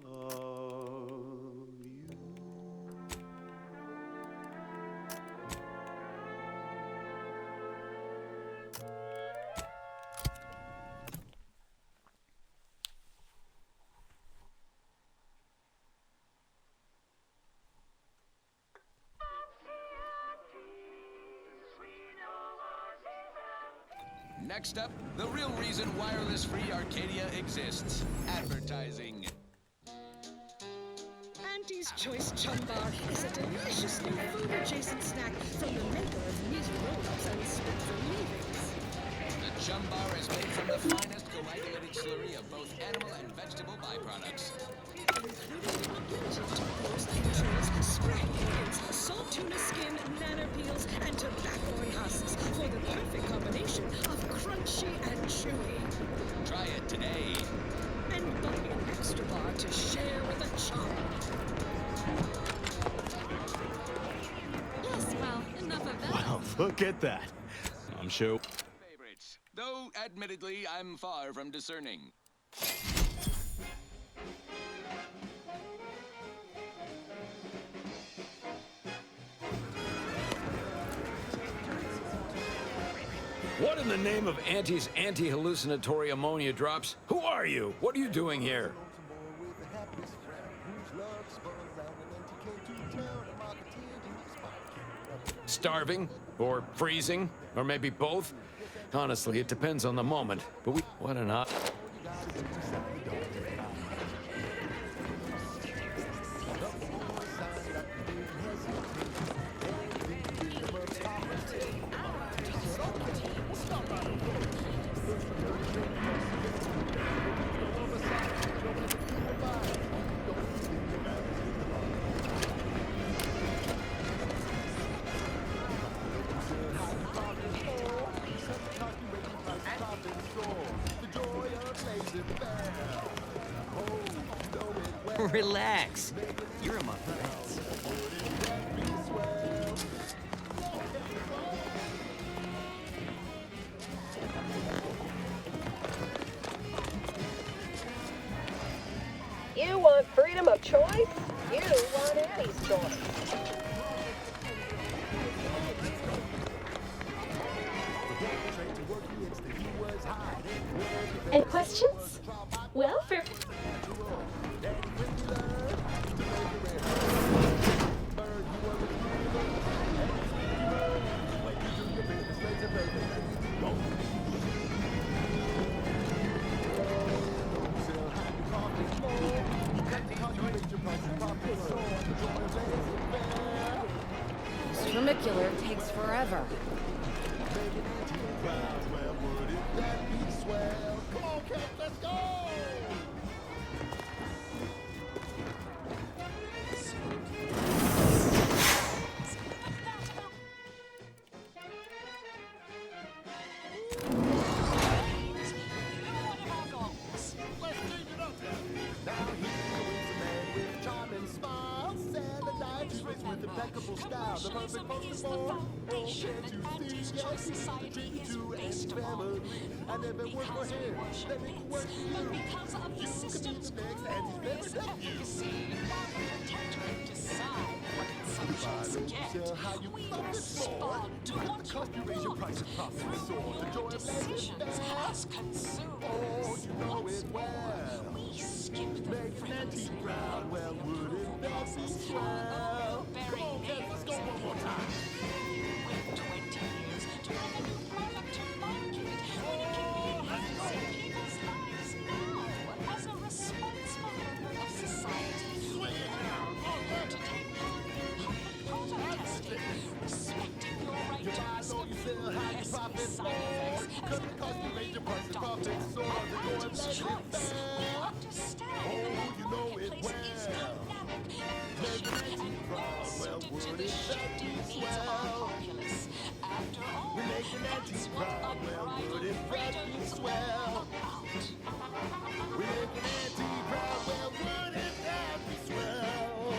of you. Next up, the real reason wireless-free Arcadia exists. Advertising. Auntie's Choice Chum Bar is a delicious new food-adjacent snack from the maker of meaty roll-ups and spectrum leavings. The Chum Bar is made from the finest coagulated slurry of both animal and vegetable byproducts. Including unlimited tacos, entrails, spray organs, salt tuna skin, nanner peels, and tobacco and husks for the perfect combination of crunchy and chewy. Try it today. And buy an extra bar to share with a chum. Yes, well, enough of that. Wow, look at that. I'm sure. Favorites. Though, admittedly, I'm far from discerning. What in the name of Auntie's anti-hallucinatory ammonia drops? Who are you? What are you doing here? Starving? Or freezing? Or maybe both? Honestly, it depends on the moment. But what an odd... Relax. You're among friends. You want freedom of choice? You want Annie's choice. Any questions? Well, for... Vermicular takes forever. Come on, kids, let's go! With impeccable style, the perfect poster for can't you see? Yes, he's a treat to any family. I never work for him, let me work for you. You could be the next Andy's favorite nephew. How you love it more. At the cost you raise your price of profit and soar. The joy of life has consumed. Oh, you know it well. Make an Auntie proud. Well, wouldn't that be swell? Come on, kids, let's go one more time. Wait 20 years to bring a new product to market. When it can be used in people's lives now. As a responsible member of society, we are here to take part in public product testing, respecting your right to less side effects, as Auntie's choice. We understand that the marketplace is dynamic, and well suited to the shifting needs of our populace. After all, that's what unbridled freedoms are all about. We make an Auntie proud, well, wouldn't that be swell?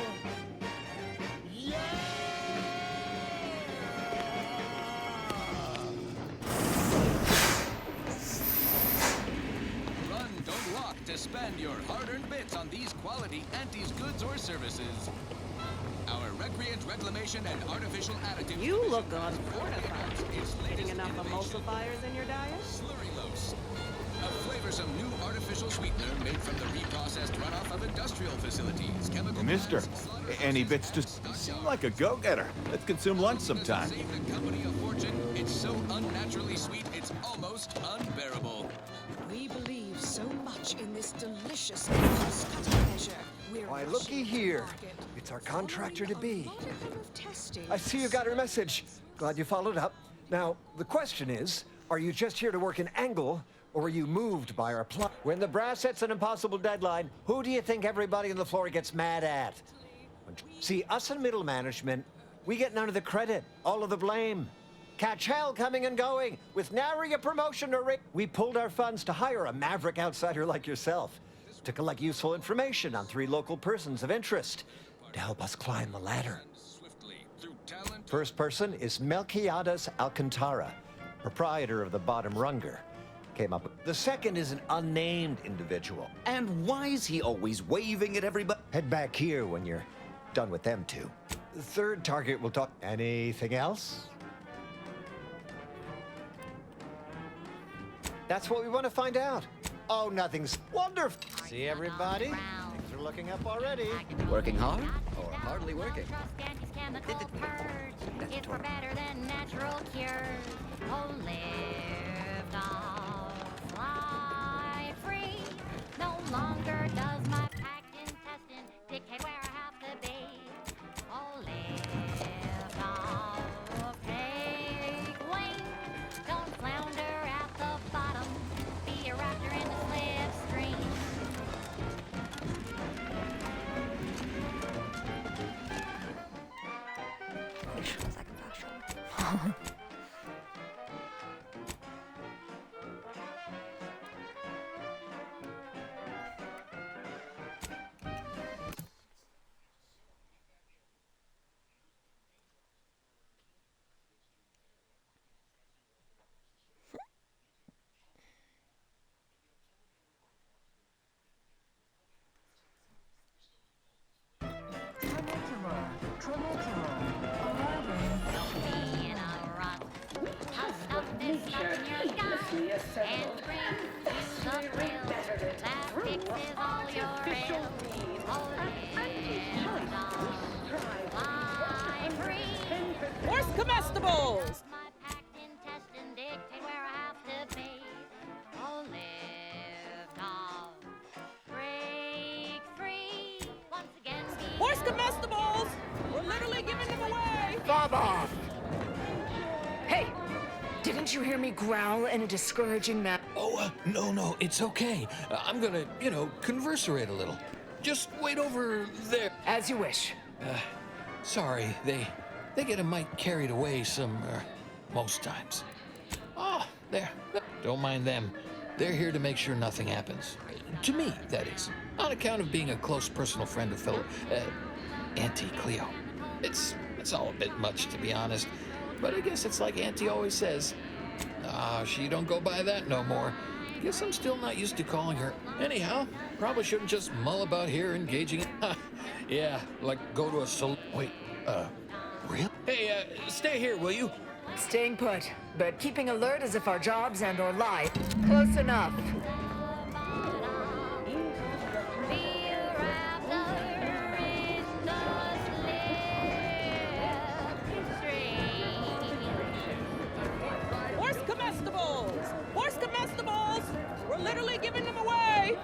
spend your hard-earned bits on these quality Auntie's goods or services. Our recreant reclamation and artificial additives. You look unfortified. Getting enough emulsifiers in your diet? Slurrylose, a flavorsome new artificial sweetener made from the reprocessed runoff of industrial facilities. Chemical Mister, any bits to... You seem like a go-getter. Let's consume lunch sometime. Save the company a fortune. It's so unnaturally sweet, it's almost unbearable. We believe so much in this delicious cost-cutting measure. Why, looky here. It's our contractor-to-be. I see you got her message. Glad you followed up. Now, the question is, are you just here to work an angle, or were you moved by our plot? When the brass sets an impossible deadline, who do you think everybody on the floor gets mad at? See, us in middle management, we get none of the credit, all of the blame. Catch hell coming and going. With nary a promotion or we pulled our funds to hire a maverick outsider like yourself to collect useful information on 3 local persons of interest to help us climb the ladder. First person is Melquiades Alcantara, proprietor of the Bottom Runger. Came up. The second is an unnamed individual. And why is he always waving at everybody? Head back here when you're done with them two. The third target will talk. Anything else? That's what we want to find out. Oh, nothing's wonderful. See everybody? Things are looking up already. Working hard or hardly working? It's for better than natural cures. Oh, live off, fly free. No longer does my packed intestine dictate where I have to be. Oh, live off, take wing. Don't flounder at the bottom. Be a raptor in the slipstream. Which was like a fashion. Be in a rut. I'll stuff this stuff in your gut and scream the thrill that fixes all your ills. Oh, live on, fly free. Horse comestibles! My packed intestine dictate where I have to be. Oh, live on, break free. Once again, be Horse comestibles! We're literally giving them away! Bob off! Hey! Didn't you hear me growl in a discouraging manner? Oh, no, it's okay. I'm gonna, converserate a little. Just wait over there. As you wish. Sorry, they get a mite carried away most times. Oh, there. Don't mind them. They're here to make sure nothing happens. To me, that is. On account of being a close personal friend of fellow, Auntie Cleo. It's all a bit much, to be honest. But I guess it's like Auntie always says. She don't go by that no more. Guess I'm still not used to calling her. Anyhow, probably shouldn't just mull about here engaging. Yeah, like go to a Wait, real? Hey, stay here, will you? Staying put, but keeping alert as if our jobs and or life. Close enough. Horse comestibles! Horse comestibles! We're literally giving them away!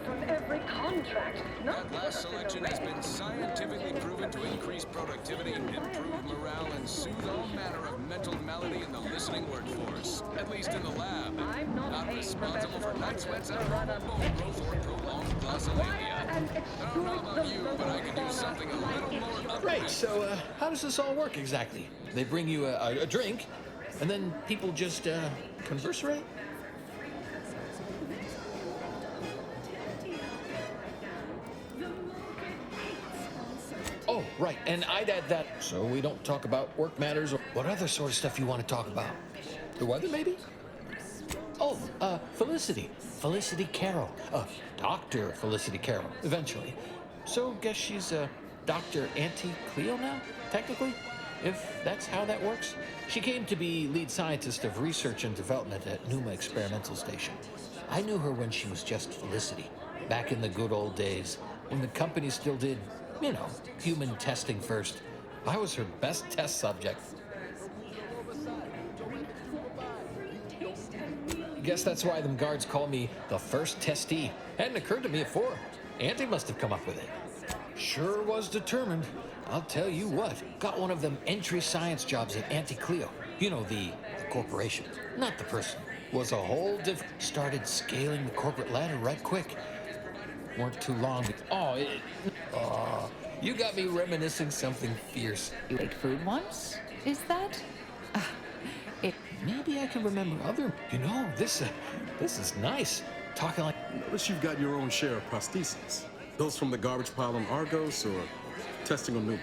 From every contract. That last selection has been scientifically proven to increase productivity, improve morale, and soothe all manner of mental malady in the listening workforce. At least in the lab. Not responsible for night sweats and bone growth or prolonged glossolalia. I don't know about you, but I could do something a little more Great, so how does this all work exactly? They bring you a drink, and then people just converserate? Oh, right, and I'd add that so we don't talk about work matters or what other sort of stuff you want to talk about. The weather, maybe? Oh, Felicity. Felicity Carroll. Dr. Felicity Carroll, eventually. So, guess she's, Dr. Auntie Cleo now, technically? If that's how that works. She came to be lead scientist of research and development at Numa Experimental Station. I knew her when she was just Felicity, back in the good old days, when the company still did, you know, human testing first. I was her best test subject. Guess that's why them guards call me the first testee. Hadn't occurred to me before. Auntie must have come up with it. Sure was determined. I'll tell you what, got one of them entry science jobs at Auntie Cleo. You know, the corporation, not the person. Was a whole started scaling the corporate ladder right quick. Weren't too long. You got me reminiscing something fierce. You ate food once? Is that? Maybe I can remember other. You know, this is nice. Talking like. Notice you've got your own share of prostheses. Those from the garbage pile on Argos or testing on Numa?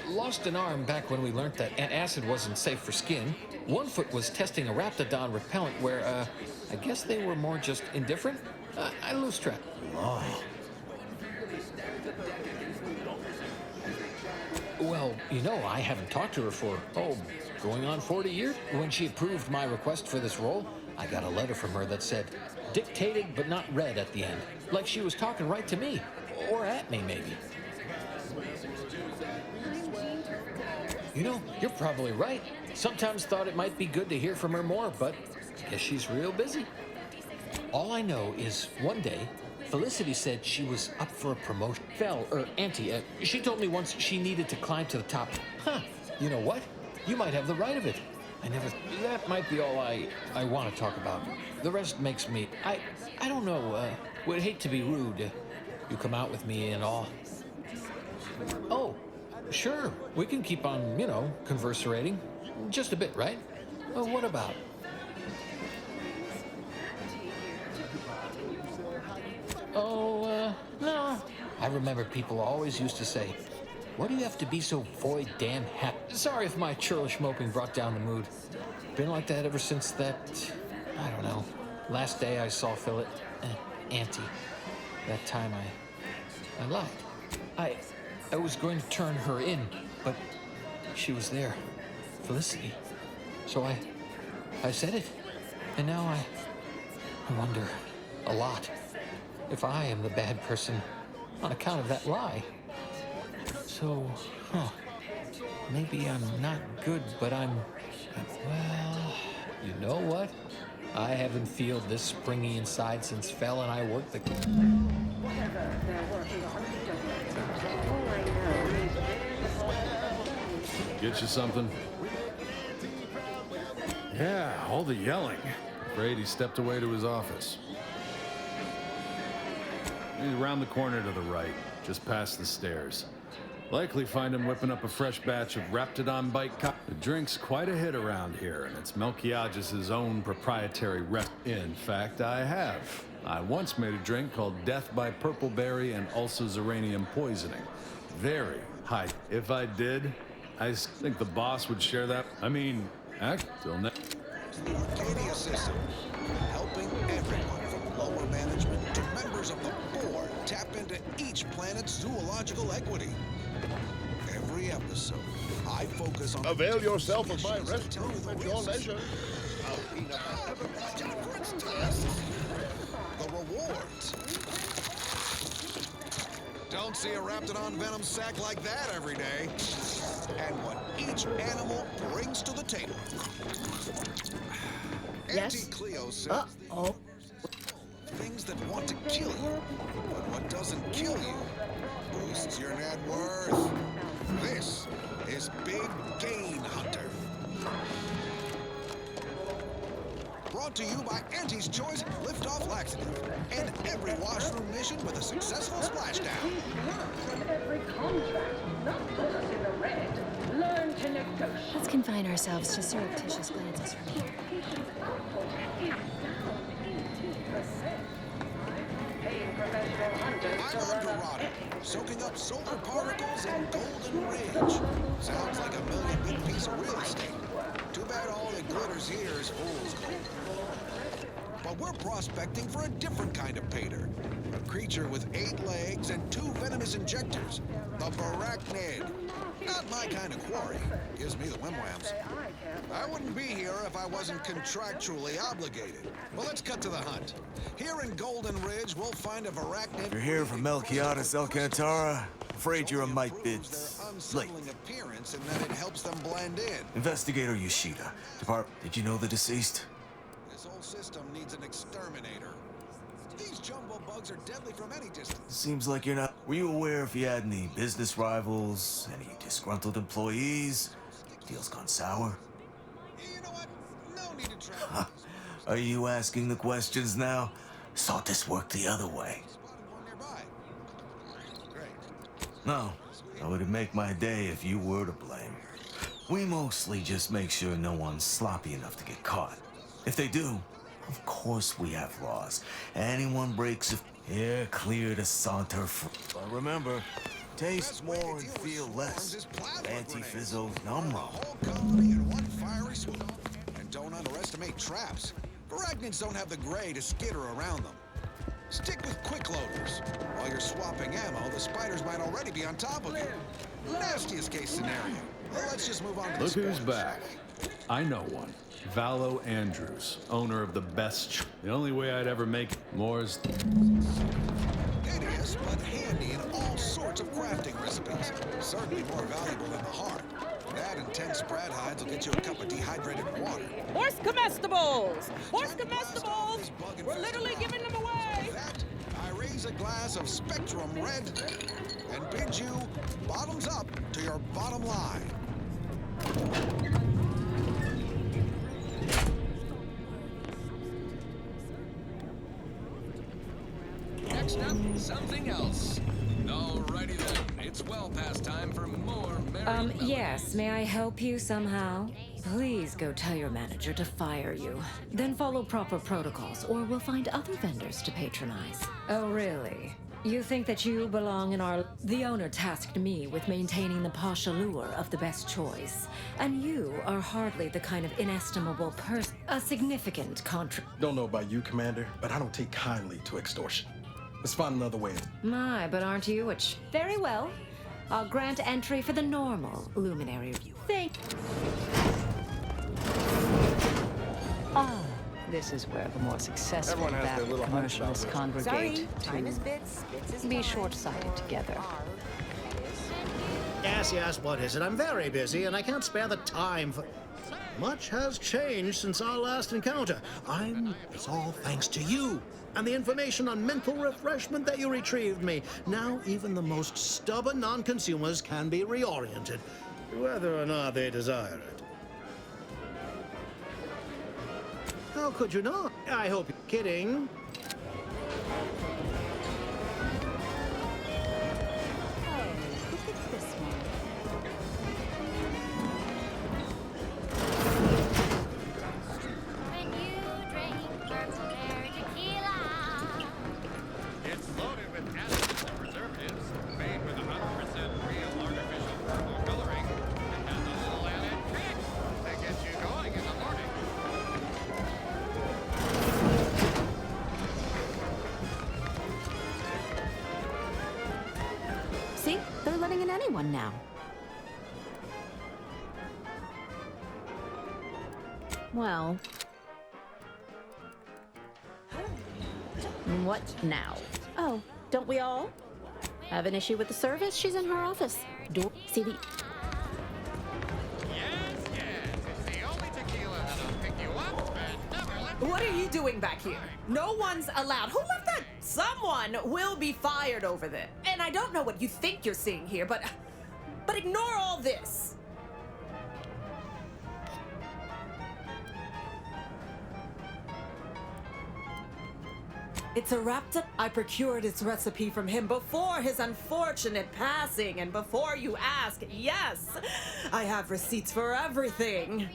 Lost an arm back when we learned that acid wasn't safe for skin. One foot was testing a raptidon repellent where, I guess they were more just indifferent. I lose track. Well, you know, I haven't talked to her for, going on 40 years. When she approved my request for this role, I got a letter from her that said, dictated but not read at the end. Like she was talking right to me. Or at me, maybe. You know, you're probably right. Sometimes thought it might be good to hear from her more, but guess she's real busy. All I know is one day, Felicity said she was up for a promotion. Auntie, she told me once she needed to climb to the top. You know what? You might have the right of it. That might be all I want to talk about. The rest makes me, I don't know, would hate to be rude. You come out with me and all. Oh, sure, we can keep on, you know, converserating. Just a bit, right? Well, what about? No. I remember people always used to say, what do you have to be so void damn happy? Sorry if my churlish moping brought down the mood. Been like that ever since that, I don't know, last day I saw Auntie. That time I lied. I was going to turn her in, but she was there. Felicity. So I said it. And now I wonder a lot if I am the bad person on account of that lie. So, maybe I'm not good, but well, you know what? I haven't felt this springy inside since Fel and I worked the... Whatever they're working on, all I know is... Get you something? Yeah, all the yelling. Afraid he stepped away to his office. He's around the corner to the right, just past the stairs. Likely find him whipping up a fresh batch of Raptidon bite The drink's quite a hit around here, and it's Melquiades' own proprietary In fact, I have. I once made a drink called Death by Purpleberry and also Uranium Poisoning. Very high. If I did, I think the boss would share that. I mean, till next. The Arcadia system, helping everyone from lower management to members of the board tap into each planet's zoological equity. Every episode, I focus on... Avail yourself of my restroom at your leisure. The rewards. Don't see a Raptidon venom sac like that every day. And what each animal brings to the table. Yes? Auntie Cleo says things that want to kill you, but what doesn't kill you boosts your net worth. This is Big Gain Hunter. Brought to you by Auntie's Choice Liftoff Laxative and every washroom mission with a successful splashdown. Every contract not put us in the red. Learn to negotiate. Let's confine ourselves to surreptitious glances from here. I'm on Dorado, soaking up solar particles in Golden Ridge. Sounds like a million big piece of real estate. Too bad all that glitters here is fool's gold. But we're prospecting for a different kind of pater. A creature with 8 legs and 2 venomous injectors. The Barachnid. Not my kind of quarry. Gives me the wimwams. I wouldn't be here if I wasn't contractually obligated. Well, let's cut to the hunt. Here in Golden Ridge, we'll find a Barachnid. You're here from Melquiades Alcantara. Afraid you're a mite bit late. Appearance and that it helps them blend in. Investigator Yoshida. Did you know the deceased? This whole system needs an exterminator. These jumbo bugs are deadly from any distance. Seems like you're not. Were you aware if you had any business rivals, any disgruntled employees? Deal's gone sour? You know what? No need to try. Are you asking the questions now? Saw this work the other way. No, it would make my day if you were to blame. We mostly just make sure no one's sloppy enough to get caught. If they do, of course we have laws. Anyone breaks a clear to saunter But remember, taste more and feel less. Anti-Fizzo's numb Whole colony in one fiery swoop. And don't underestimate traps. Arachnids don't have the gray to skitter around them. Stick with quick loaders. While you're swapping ammo, the spiders might already be on top of you. Nastiest case scenario. Well, let's just move on to Look who's back. I know one. Vallo Andrews, owner of the best. The only way I'd ever make more is... Hideous, but handy in all sorts of crafting recipes. Certainly more valuable than the heart. That and 10 sprat hides will get you a cup of dehydrated water. Horse comestibles! Horse comestibles! We're literally giving them away! That, I raise a glass of Spectrum Red and bid you bottoms up to your bottom line. Next up, something else. Alrighty then. It's well past time for more merry Yes, may I help you somehow? Please go tell your manager to fire you. Then follow proper protocols, or we'll find other vendors to patronize. Oh, really? You think that you belong in our... The owner tasked me with maintaining the posh allure of the best choice. And you are hardly the kind of inestimable person. A significant Don't know about you, Commander, but I don't take kindly to extortion. Let's find another way. My, but aren't you a Very well. I'll grant entry for the normal luminary. Thank... Ah, this is where the more successful Everyone has their little commercialists congregate to be Bits short-sighted together. Yes, what is it? I'm very busy and I can't spare the time for... Much has changed since our last encounter. It's all thanks to you and the information on mental refreshment that you retrieved me. Now even the most stubborn non-consumers can be reoriented, whether or not they desire it. How could you not? I hope you're kidding. It's loaded with additives and preservatives, made with 100% real artificial purple coloring, and has a little added trick that gets you going in the morning. See? They're letting in anyone now. Well... What now? Oh, don't we all? Have an issue with the service? She's in her office. See the... It's the only tequila that'll pick you up and never let you What are you doing back here? No one's allowed. Who left that? Someone will be fired over this. And I don't know what you think you're seeing here, but ignore all this. It's a wrapped up. I procured its recipe from him before his unfortunate passing, and before you ask, yes, I have receipts for everything.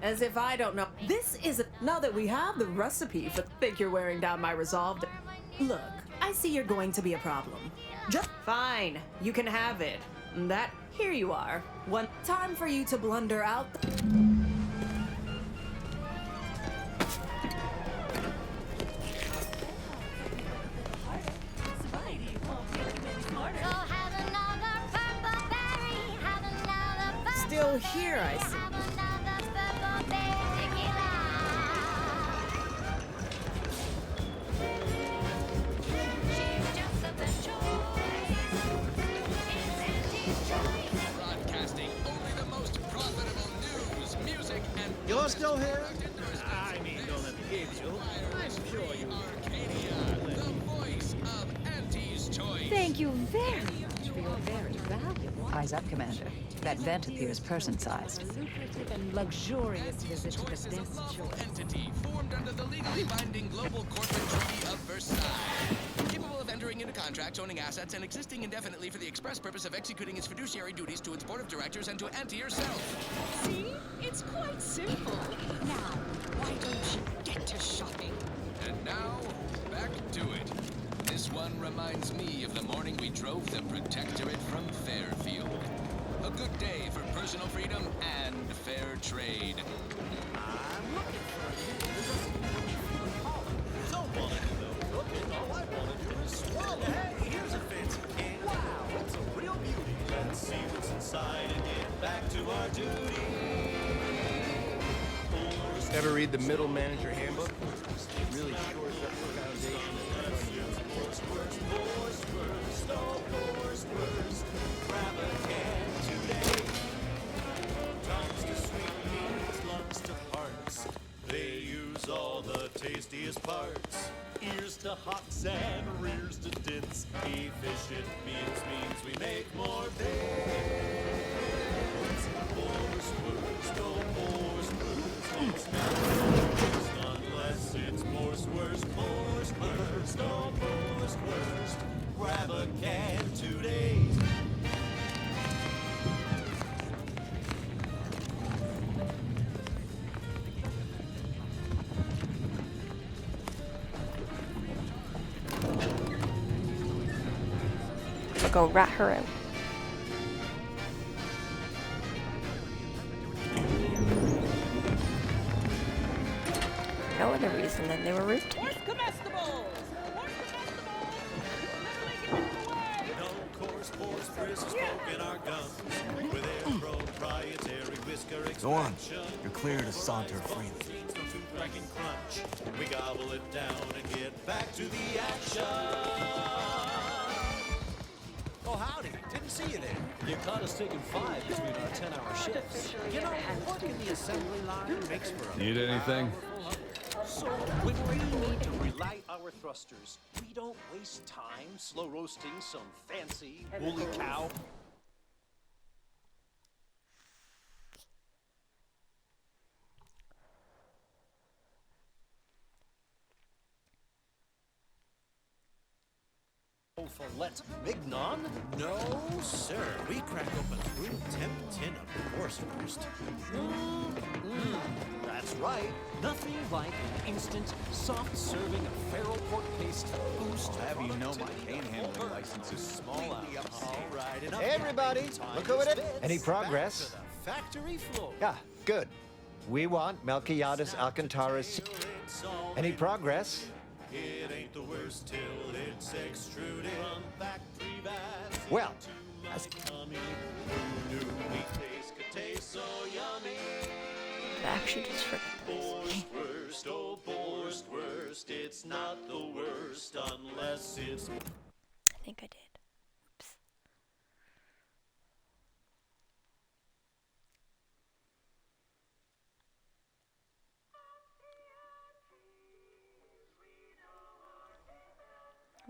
As if I don't know. This is now that we have the recipe for think you're wearing down my resolve. Look, I see you're going to be a problem. Just fine. You can have it. That Here you are. One time for you to blunder out. Still here, I see. Broadcasting only the most profitable news, music, and You're still here? I mean, don't let me give you. I'm sure you Arcadia, the voice of Auntie's Choice. Thank you very much for your very valuable. Eyes up, Commander. That vent appears person-sized. Lucrative and luxurious visit to the best choice. Entity formed under the legally binding Global Corporate Treaty of Versailles. Capable of entering into contracts, owning assets, and existing indefinitely for the express purpose of executing its fiduciary duties to its board of directors and to Auntie herself. See? It's quite simple. Now, why don't you get to shopping? And now, back to it. This one reminds me of the morning we drove the Protectorate from Fairfield. A good day for personal freedom and fair trade. I'm looking for a don't want to do no cooking. All I want to do is swallow. Hey, here's a fancy can. Wow, it's a real beauty. Let's see what's inside and get back to our duty. Ever read the Middle Manager Handbook? It really shores up the foundation. Grab a can today. Tongues to sweet meats, lungs to hearts. They use all the tastiest parts. Ears to hocks and rears to dits. Efficient means we make more bits. Unless it's more worst. No worst. Grab a can today. I'll go rat her out. No other reason than they were rude to me. Go on. You're clear to saunter freely. We gobble it down and get back to the action. Oh, howdy. Didn't see you there. You caught us taking 5 between our 10-hour shifts. You know, working the assembly line makes for a... Need anything? So, when we need to relight our thrusters, we don't waste time slow roasting some fancy woolly cow. Fillet mignon? No, sir. We crack open a room temp tin of Wurst. That's right. Nothing like an instant, soft serving of feral pork paste to boost. I'll have you know my panhandling license is small out. All right, enough. Hey, everybody, look who it is. Any progress? Factory floor. Yeah, good. We want Melquiades Alcantara's. Any progress? It ain't the worst till it's extruded from factory vats. Well, Honey, who knew meat taste could taste so yummy? Actually, just for Worst, it's not the worst unless it's... I think I did. Oops.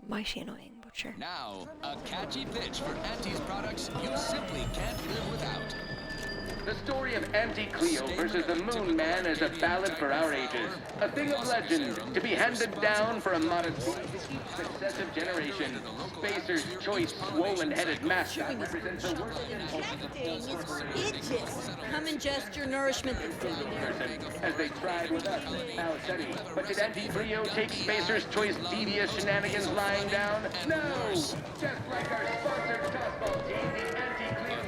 Mighty annoying, but sure. Now, a catchy pitch for Auntie's products you simply can't live without. The story of Auntie Cleo versus the Moon Man is a ballad for our ages. A thing of legend, to be handed down for a modest to each successive generation. Spacer's choice swollen-headed mascot represents the worst impulses of Itches. Come ingest your nourishment. as they tried with us, Al City. But did Auntie Cleo take Spacer's choice devious shenanigans lying down? No! Just like our sponsored tossball team, the Auntie Cleo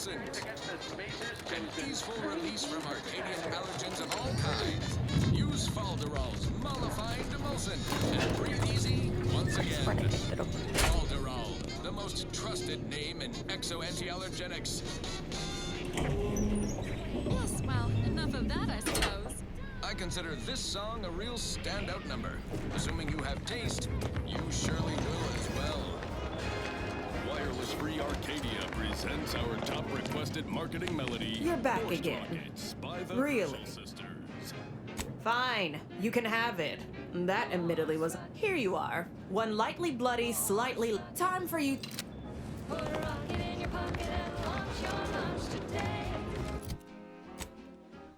emulsant. An easeful release from Arcadian allergens of all kinds. Use Falderall's mollifying emulsant and breathe easy once again. Falderall, the most trusted name in exo-anti-allergenics. Yes, well, enough of that, I suppose. I consider this song a real standout number. Assuming you have taste, you surely will as well. Wireless Free Arcadia presents our top requested marketing melody. You're back again. Rockets by the Really? Sisters. Fine, you can have it. That admittedly was. Here you are. One lightly bloody, slightly. Time for you. Put a rocket in your pocket and launch your lunch today.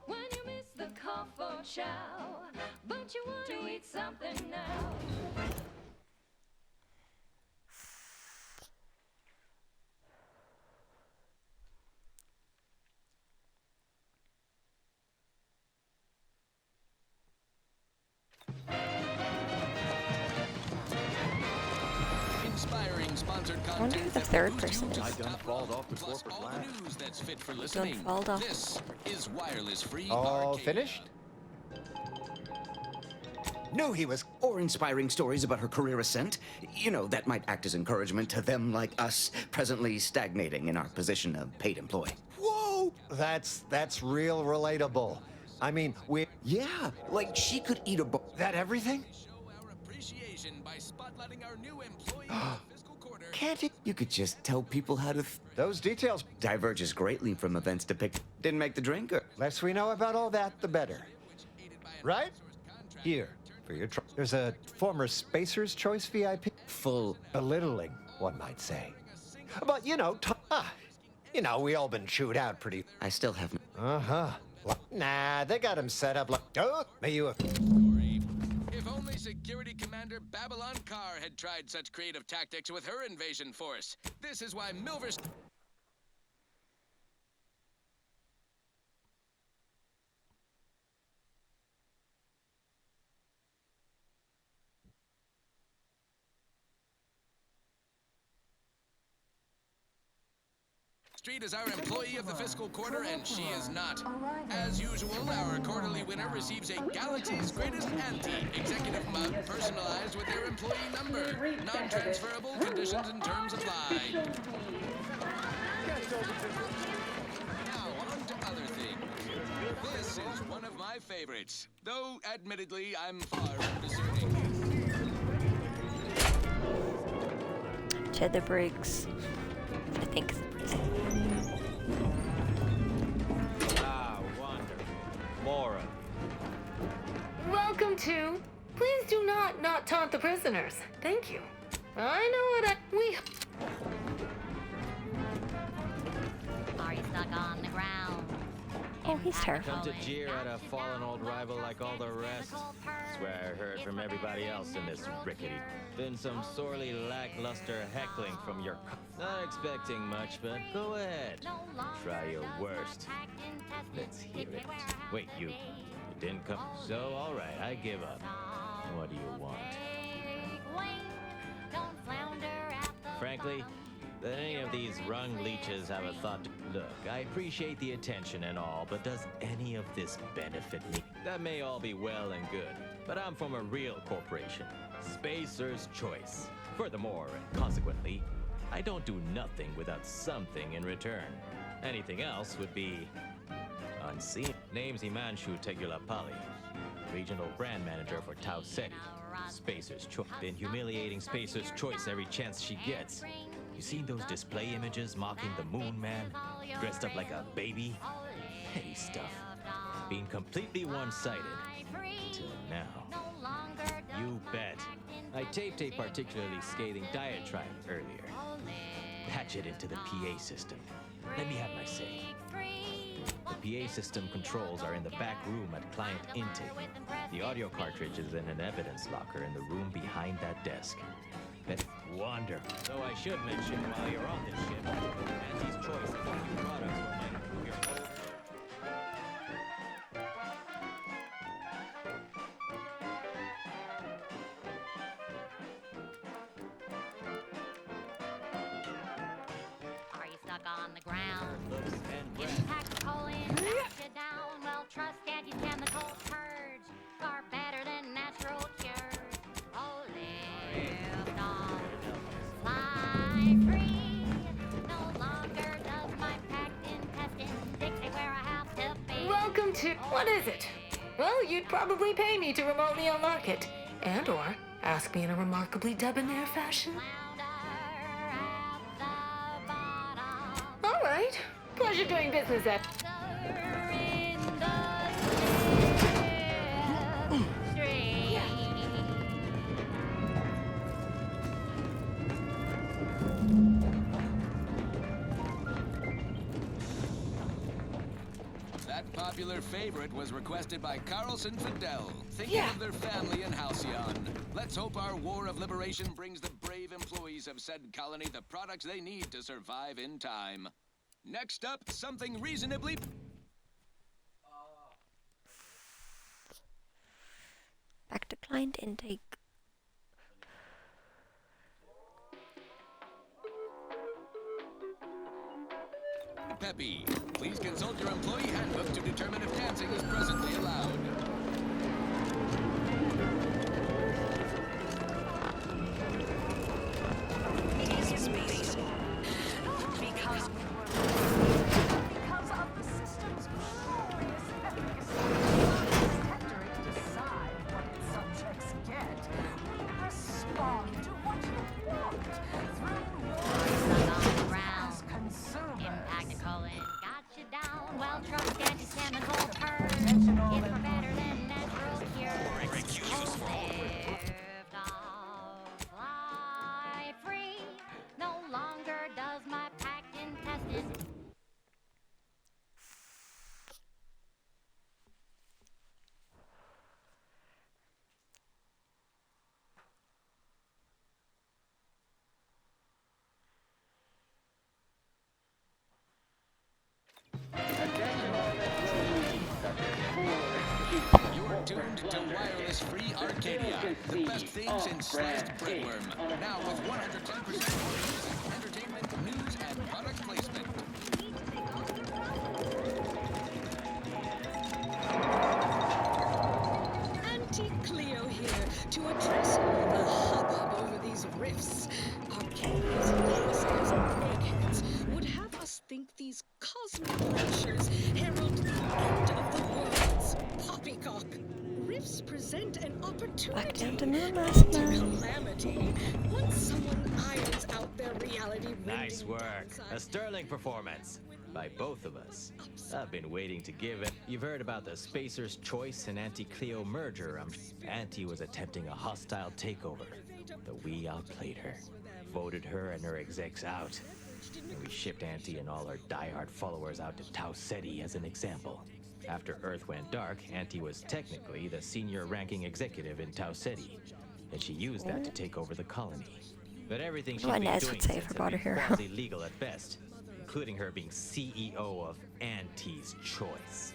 When you miss the call for chow, but you want to eat something now. Inspiring sponsored I wonder who content the that third moves person you is. to top Fall off the plus corporate all the ladder. news that's fit for Don't listening. fall off. This is Wireless Free All Arcadia. finished? Knew he was. Or inspiring stories about her career ascent. You know, that might act as encouragement to them like us, presently stagnating in our position of paid employee. Whoa! That's real relatable. I mean, Yeah, like she could eat a that everything? Show our appreciation by spotlighting our new employee in the fiscal quarter. Can't he? You could just tell people how to. Those details. Diverges greatly from events depicted. Didn't make the drinker. Less we know about all that, the better. Right? Here, for your there's a former Spacer's Choice VIP. Full. Belittling, one might say. But, you know, we all been chewed out pretty. I still have. Uh-huh. Nah, they got him set up like. Oh, may you. If only Security Commander Babylon Carr had tried such creative tactics with her invasion force. This is why Milver's... Street is our employee of the fiscal quarter, and she is not. As usual, our quarterly winner receives a Galaxy's Greatest Anti-Executive mug personalized with their employee number. Non-transferable conditions and terms apply. Now, on to other things. This is one of my favorites, though admittedly, I'm far from discerning. Cheddar Briggs. I think. Ah, wonderful. Mora. Welcome to. Please do not taunt the prisoners. Thank you. I know what we. Are you stuck on the ground? Oh, he's terrifying. Come to jeer at a fallen old rival like all the rest. Swear I heard from everybody else in this rickety. Been some sorely lackluster heckling from your. Not expecting much, but go ahead. Try your worst. Let's hear it. Wait, you didn't come. So, all right, I give up. What do you want? Frankly, that any of these rung leeches have a thought to... Look, I appreciate the attention and all, but does any of this benefit me? That may all be well and good, but I'm from a real corporation. Spacer's Choice. Furthermore, and consequently, I don't do nothing without something in return. Anything else would be... unseen. Name's Himanshu Tegulapalli, Regional Brand Manager for Tau Ceti. Spacer's Choice. Been humiliating Spacer's Choice every chance she gets. You seen those display images mocking the Moon Man? Dressed up like a baby? Petty stuff. Being completely one-sided. Till now. You bet. I taped a particularly scathing diatribe earlier. Patch it into the PA system. Let me have my say. The PA system controls are in the back room at client intake. The audio cartridge is in an evidence locker in the room behind that desk. That's wonderful. So I should mention while you're on this ship, Auntie's choice of a few products will might improve your whole... Are you stuck on the ground. Impact colon, knocks you down. Well, trust anti-chemical purge. Far better than natural cures. Oh, lift off. Fly free. No longer does my packed intestine dictate where I have to be. Welcome to... What is it? Well, you'd probably pay me to remotely unlock it. And/or ask me in a remarkably debonair fashion. All right. Pleasure doing business at... That popular favorite was requested by Carlson Fidel, thinking of their family in Halcyon. Let's hope our war of liberation brings the brave employees of said colony the products they need to survive in time. Next up, something reasonably... Back to client intake. peppy. Please consult your employee handbook to determine if dancing is presently allowed. Because of the system's glorious efficacy, detector decide what its subjects get. We respond to what you want through your as consumers. Impact colon got you down. Well, trust anti-chemical purge. It's for better than natural cures. Lift off, fly free. No longer does my packed intestine. You're tuned to wireless-free Arcadia, the best things in sliced breadworm. Now with 110% more music, entertainment, news, and product placement. Auntie Cleo here to address all the hubbub over these rifts. Arcadia's naysayers and eggheads would have us think these cosmic lectures herald the end of the worlds. Poppycock. Rifts present an opportunity and calamity. Once someone irons out their reality Nice work. A sterling performance. By both of us. I've been waiting to give it. You've heard about the Spacer's Choice and Anti-Cleo merger. Auntie was attempting a hostile takeover, but we outplayed her. Voted her and her execs out. And we shipped Auntie and all her diehard followers out to Tau Ceti as an example. After Earth went dark, Auntie was technically the senior ranking executive in Tau Ceti, and she used that to take over the colony. But everything she's been doing since has been quasi-legal at best, including her being CEO of Auntie's Choice.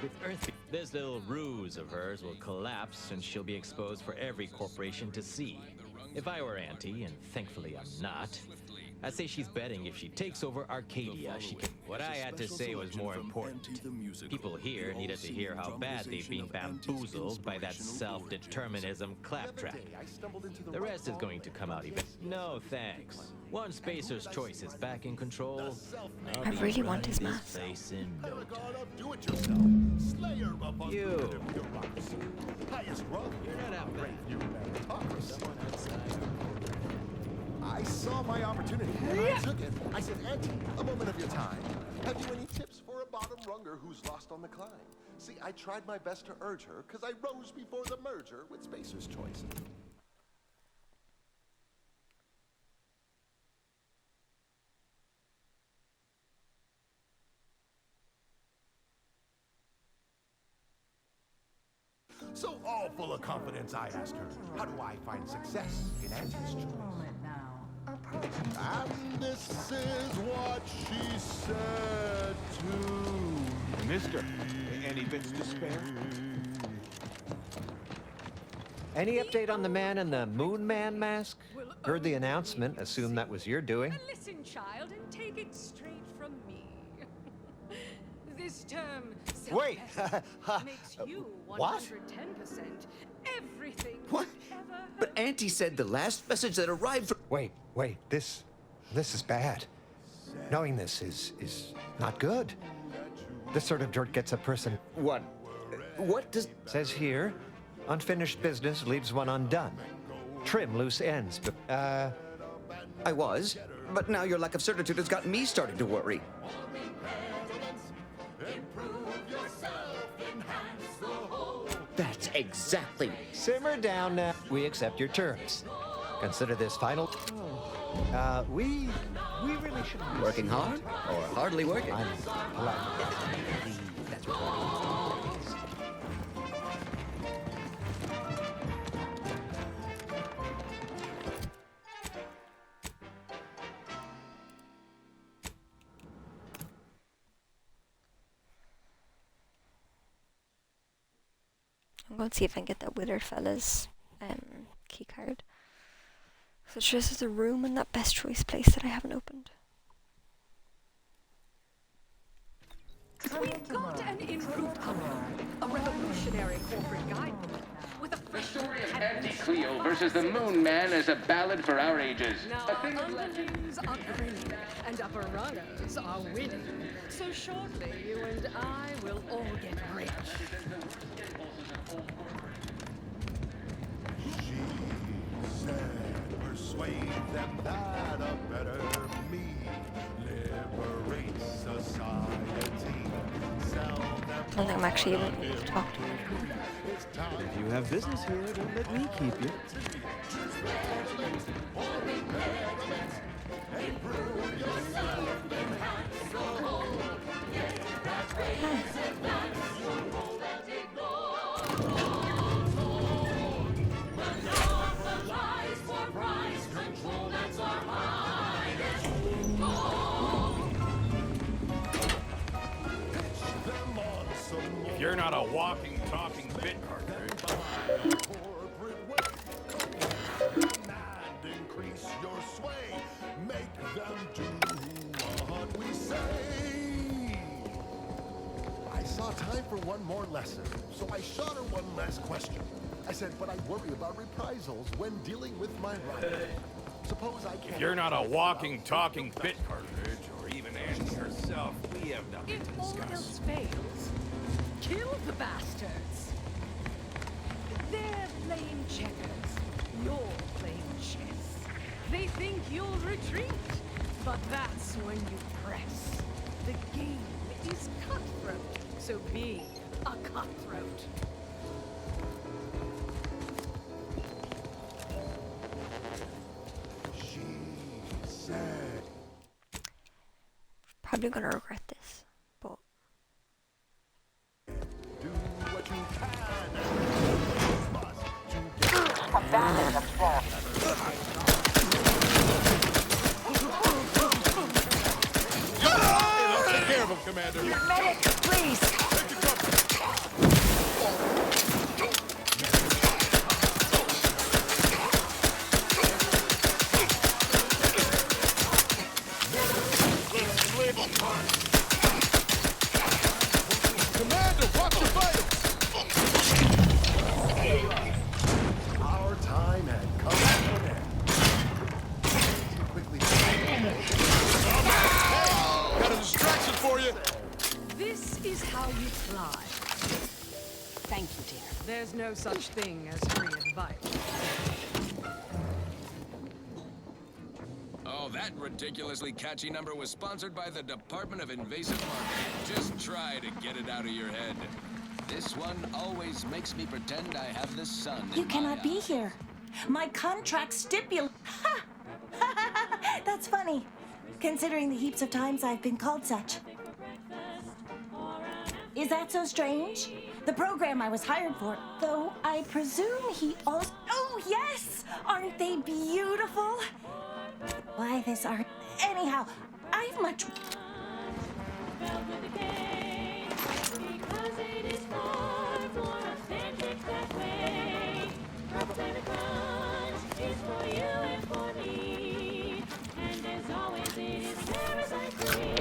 With Earth, this little ruse of hers will collapse and she'll be exposed for every corporation to see. If I were Auntie, and thankfully I'm not, I'd say she's betting if she takes over Arcadia, she can... What I had to say was more important. People here needed to hear how bad they've been bamboozled by that self-determinism claptrap. The rest is going to come out even. No thanks. Once Spacer's Choice is back in control, I really want his mask. in no You. You're not I saw my opportunity and I took it. I said, Auntie, a moment of your time. Have you any tips for a bottom runger who's lost on the climb? See, I tried my best to urge her because I rose before the merger with Spacer's Choice. So all full of confidence, I asked her, how do I find success in Auntie's Choice? And this is what she said to Mister, any bits to spare? Any update on the man in the Moon Man mask? Heard the announcement. Assume that was your doing. Listen, child, and take it straight from me. This term Wait. makes you 110% What? everything. What? But Auntie said the last message that arrived from... Wait. This is bad. Knowing this is not good. This sort of dirt gets a person. What? What does... Says here, unfinished business leaves one undone. Trim loose ends, but, I was, but now your lack of certitude has gotten me starting to worry. That's exactly... Simmer down now. We accept your terms. Consider this final... we really shouldn't be... Working hard or hardly working? I'm polite. That's what I'm going to see if I can get that withered fella's key card. So this is a room in that best choice place that I haven't opened. We've got an improved company, a revolutionary corporate guidebook with a fresh Story of Auntie Cleo versus the Moon Man is a ballad for our ages. Now, A thing of legend. underlings are grinning and upper runners are winning. So shortly, you and I will all get rich. She said, persuade them that a better me liberates society. Sell them I don't think I'm actually even able to talk to her. If you have business here, don't let me keep you. If you're not a walking, talking bit cartridge. And increase your sway. Make them do what we say. I saw time for one more lesson, so I shot her one last question. I said, but I worry about reprisals when dealing with my rival. Suppose I can't... If you're not a walking, talking bit cartridge, or even Annie herself, we have nothing If to all discuss. else fails, kill the bastards. They're playing checkers. You're playing chess. They think you'll retreat, but that's when you press. The game is cutthroat, so be a cutthroat. She said... Probably gonna regret this, but Do what you can. Must Take care of him, Commander. Medic, please! Commander, watch your vitals! Our time had come to an end. Too quickly. Got a distraction for you. This is how you fly. Thank you, dear. There's no such thing as free advice. Oh, that ridiculously catchy number was sponsored by the Department of Invasive Marketing. Just try to get it out of your head. This one always makes me pretend I have the sun. You cannot be here. My contract stipulates. Ha! That's funny, considering the heaps of times I've been called such. Is that so strange? The program I was hired for, though I presume he also... Oh, yes! Aren't they beautiful? Why this art? Anyhow, I've much... is for you and for me. And as always, it is parasite free.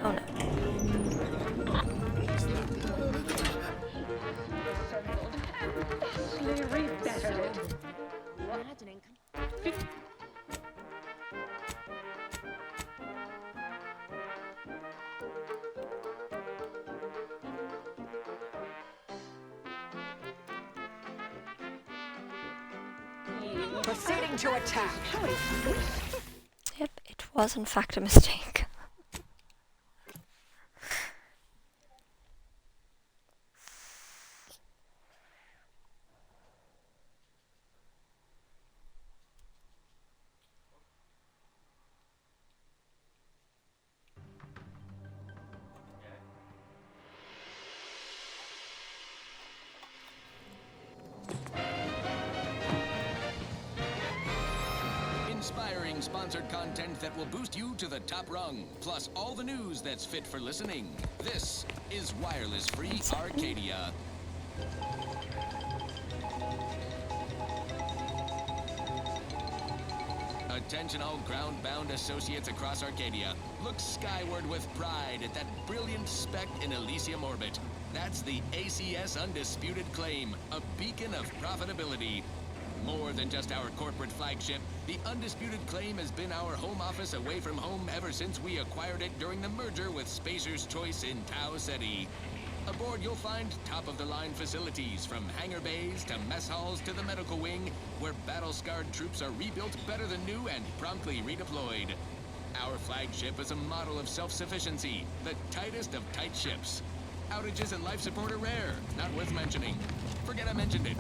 Oh no. Proceeding to attack. Yep, it was in fact a mistake. Inspiring sponsored content that will boost you to the top rung, plus all the news that's fit for listening. This is Wireless Free Arcadia. Attention all ground-bound associates across Arcadia. Look skyward with pride at that brilliant speck in Elysium orbit. That's the ACS Undisputed Claim, a beacon of profitability. More than just our corporate flagship, the Undisputed Claim has been our home office away from home ever since we acquired it during the merger with Spacer's Choice in Tau Ceti. Aboard, you'll find top-of-the-line facilities, from hangar bays to mess halls to the medical wing, where battle-scarred troops are rebuilt better than new and promptly redeployed. Our flagship is a model of self-sufficiency, the tightest of tight ships. Outages and life support are rare, not worth mentioning. Forget I mentioned it.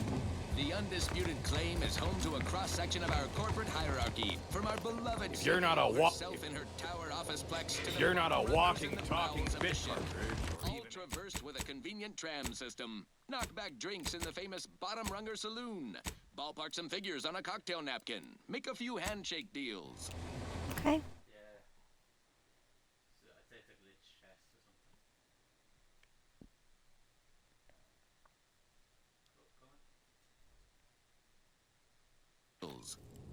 The Undisputed Claim is home to a cross-section of our corporate hierarchy, from our beloved If you're not a self in her tower office plex to If the you're not a runners walking, and the talking bowels of the bitch ship. fucker. All traversed with a convenient tram system. Knock back drinks in the famous Bottom Runger Saloon. Ballpark some figures on a cocktail napkin. Make a few handshake deals. Okay.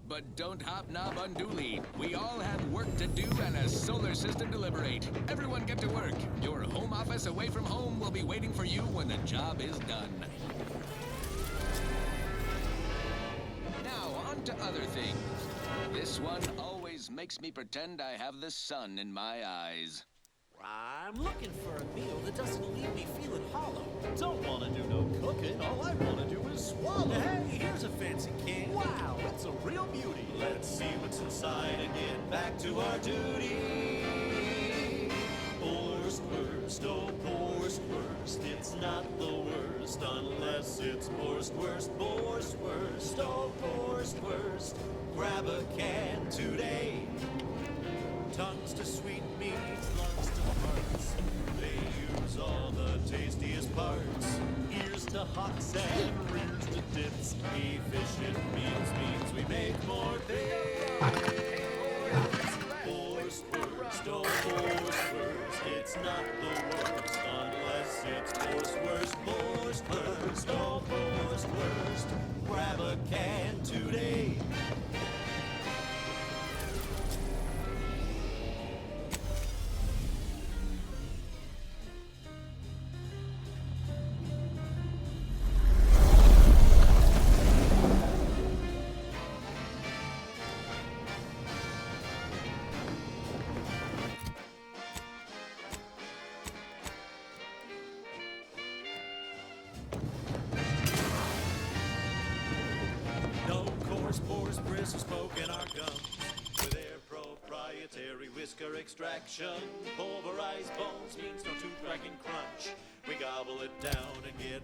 But don't hobnob unduly. We all have work to do and a solar system to liberate. Everyone get to work. Your home office away from home will be waiting for you when the job is done. Now, on to other things. This one always makes me pretend I have the sun in my eyes. I'm looking for a meal that doesn't leave me feeling hollow. Don't want to do no cooking. All I want to do is swallow. Hey, here's a fancy can. Wow, it's a real beauty. Let's see what's inside and get back to our duty. Worst, oh, worst. It's not the worst unless it's worst, oh, worst. Grab a can today. Tongues to sweet meats, lungs to farts. They use all the tastiest parts. Ears to hawks and rears to tits. Efficient means we make more things. Worst, oh, worst. It's not the worst unless it's worst, oh, worst. Grab a can today. Pores, bristles, smoke in our gums. With their proprietary whisker extraction, pulverized bones means no tooth cracking crunch. We gobble it down and get.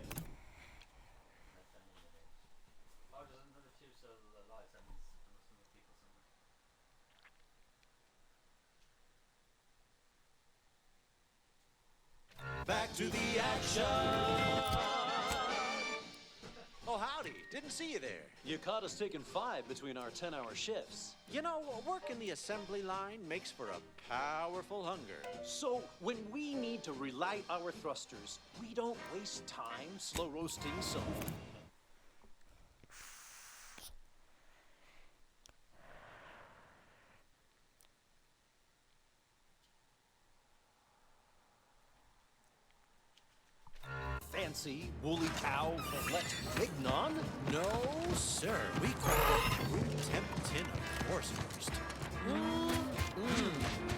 back to the action. Oh, howdy. Didn't see you there. You caught us taking 5 between our 10-hour shifts. You know, work in the assembly line makes for a powerful hunger. So, when we need to relight our thrusters, we don't waste time slow roasting some. Fancy woolly cow fillet mignon? No, sir. We crack a room temp tin of course first.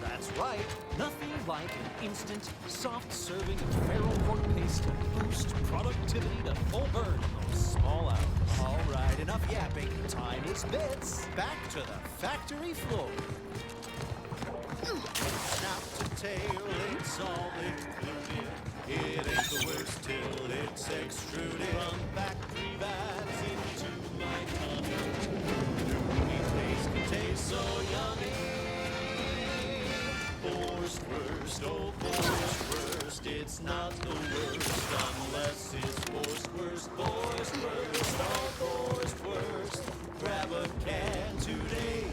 That's right. Nothing like an instant, soft serving of farro pork paste to boost productivity to full burn in those small hours. All right, enough yapping. Time is bits. Back to the factory floor. Snap to tail, it's all included. It ain't the worst till it's extruded. From factory vats into my tummy. New meat taste can taste so yummy. Forced worst, oh forced worst. It's not the worst unless it's forced worst. Forced worst, oh forced worst. Grab a can today.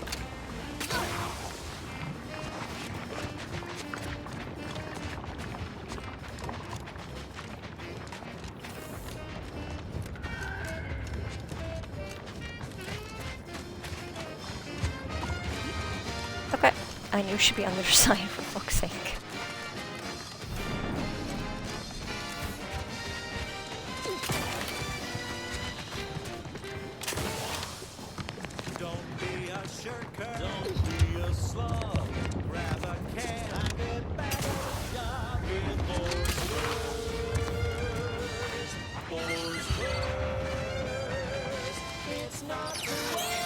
Okay, I knew she'd be on the other side, for fuck's sake. Don't be a shirker. Don't be a slug. Grab a can and get back to the job with force worst. Force worst. It's not the worst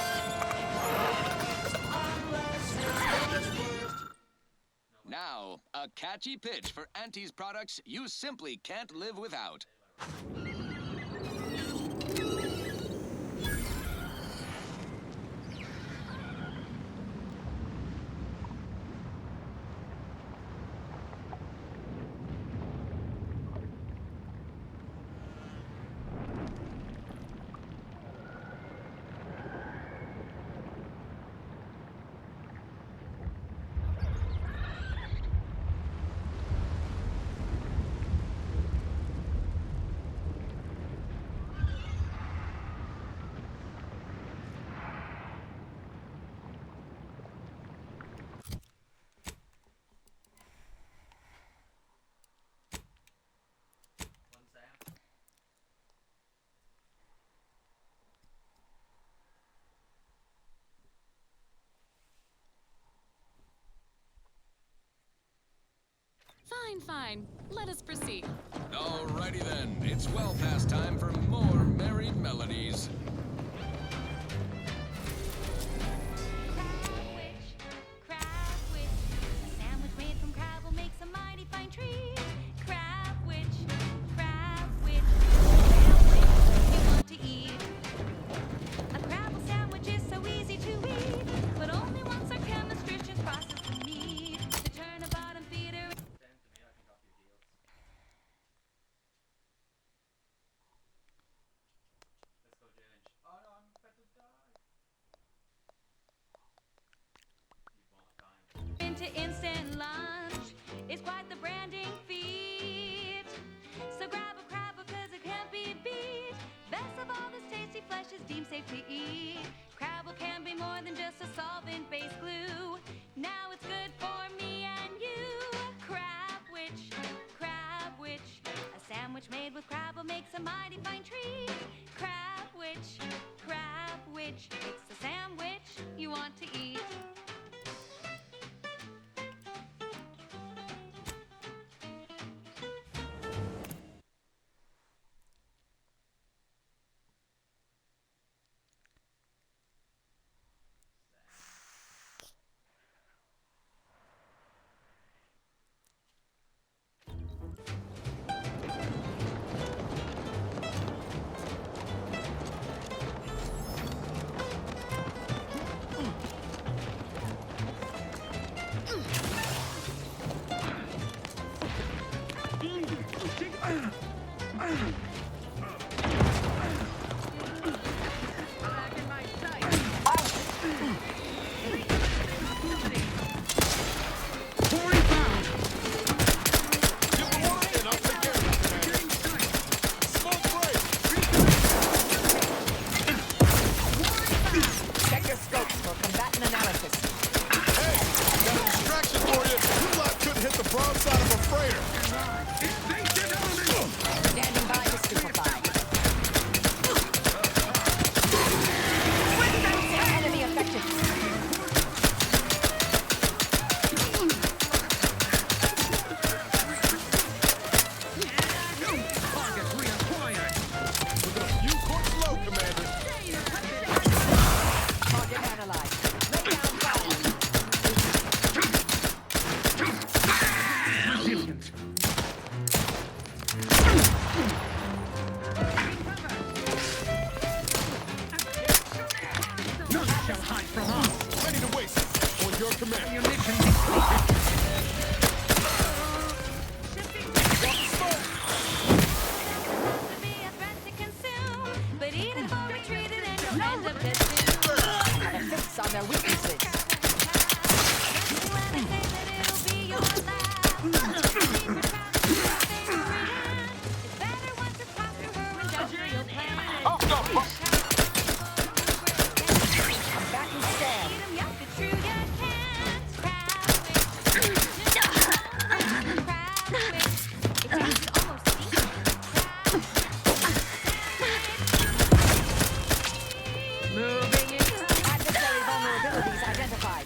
unless it's force worst. Now, a catchy pitch for Auntie's products you simply can't live without. Fine, fine. Let us proceed. Alrighty then, it's well past time for more merry melodies. Crab witch, a sandwich made from crab will make some mighty fine treat. Crab witch, you want to eat. A crabble sandwich is so easy to eat, but only once our chemistricians process the meat to turn a bottom feeder. Into instant lunch is quite the branding feat. So grab a crab because it can't be beat. Best of all, this tasty flesh is deemed safe to eat. Crabble can be more than just a solvent-based glue. Now it's good for me and you. Crab witch, a sandwich made with crabble makes a mighty fine treat. Crab witch, it's the sandwich you want to eat. Check your scopes for combatant analysis. Hey, got a distraction for you. You lot could hit the broadside of a freighter. Standing by to stupefy. Enemy affected. You course low, Commander. Target analyzed. Lay down fire. None shall hide from us. Ready to waste it. On your command. But even though retreated and you'll end up dead soon. A fix on their weaknesses. Combatant stand. Moving in. Adversary vulnerabilities identified.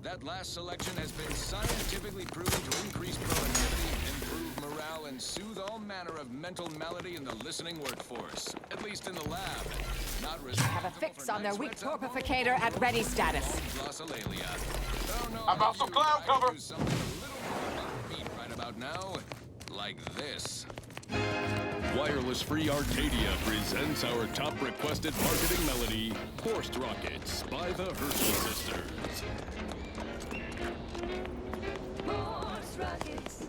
That last selection has been scientifically proven to increase productivity, improve morale, and soothe all manner of mental malady in the listening workforce. At least in the lab. Not Have a fix on their weak torpificator at ready status. glossolalia. Oh no, About some cloud cover. do something a little more upbeat right about now. Like this. Wireless Free Arcadia presents our top requested marketing melody, Forced Rockets by the Herschel Sisters. Force rockets.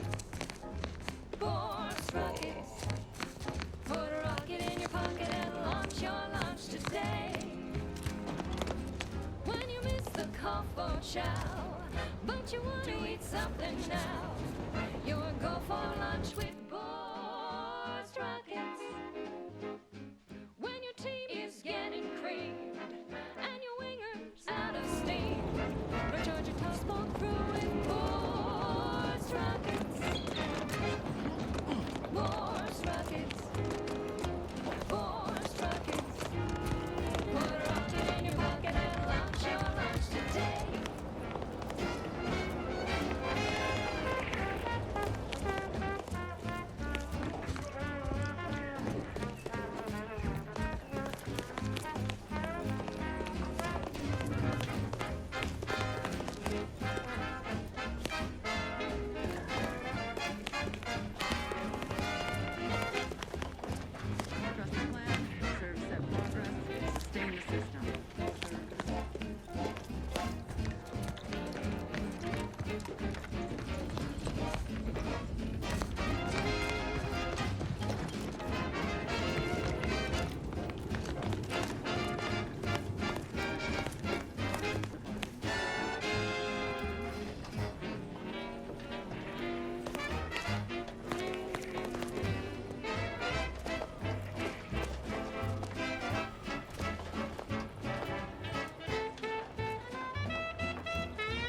Force rockets. Put a rocket in your pocket and launch your launch today. When you miss the cough or chow, but you want to eat something now, you'll go for lunch with force rockets. When your team is getting creamed and your wingers out of steam, recharge your toast ball crew with force rockets. Force rockets. Force rockets. Put a rocket in your pocket and launch your launch today.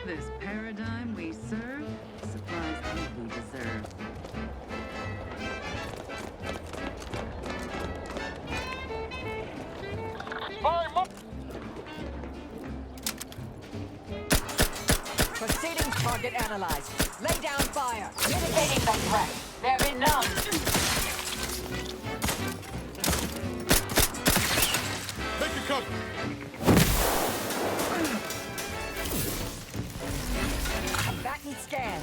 This paradigm we serve supplies what we deserve. Proceeding target analyzed. Lay down fire. Mitigating the threat. There be none. Make it cover. Combatant scan.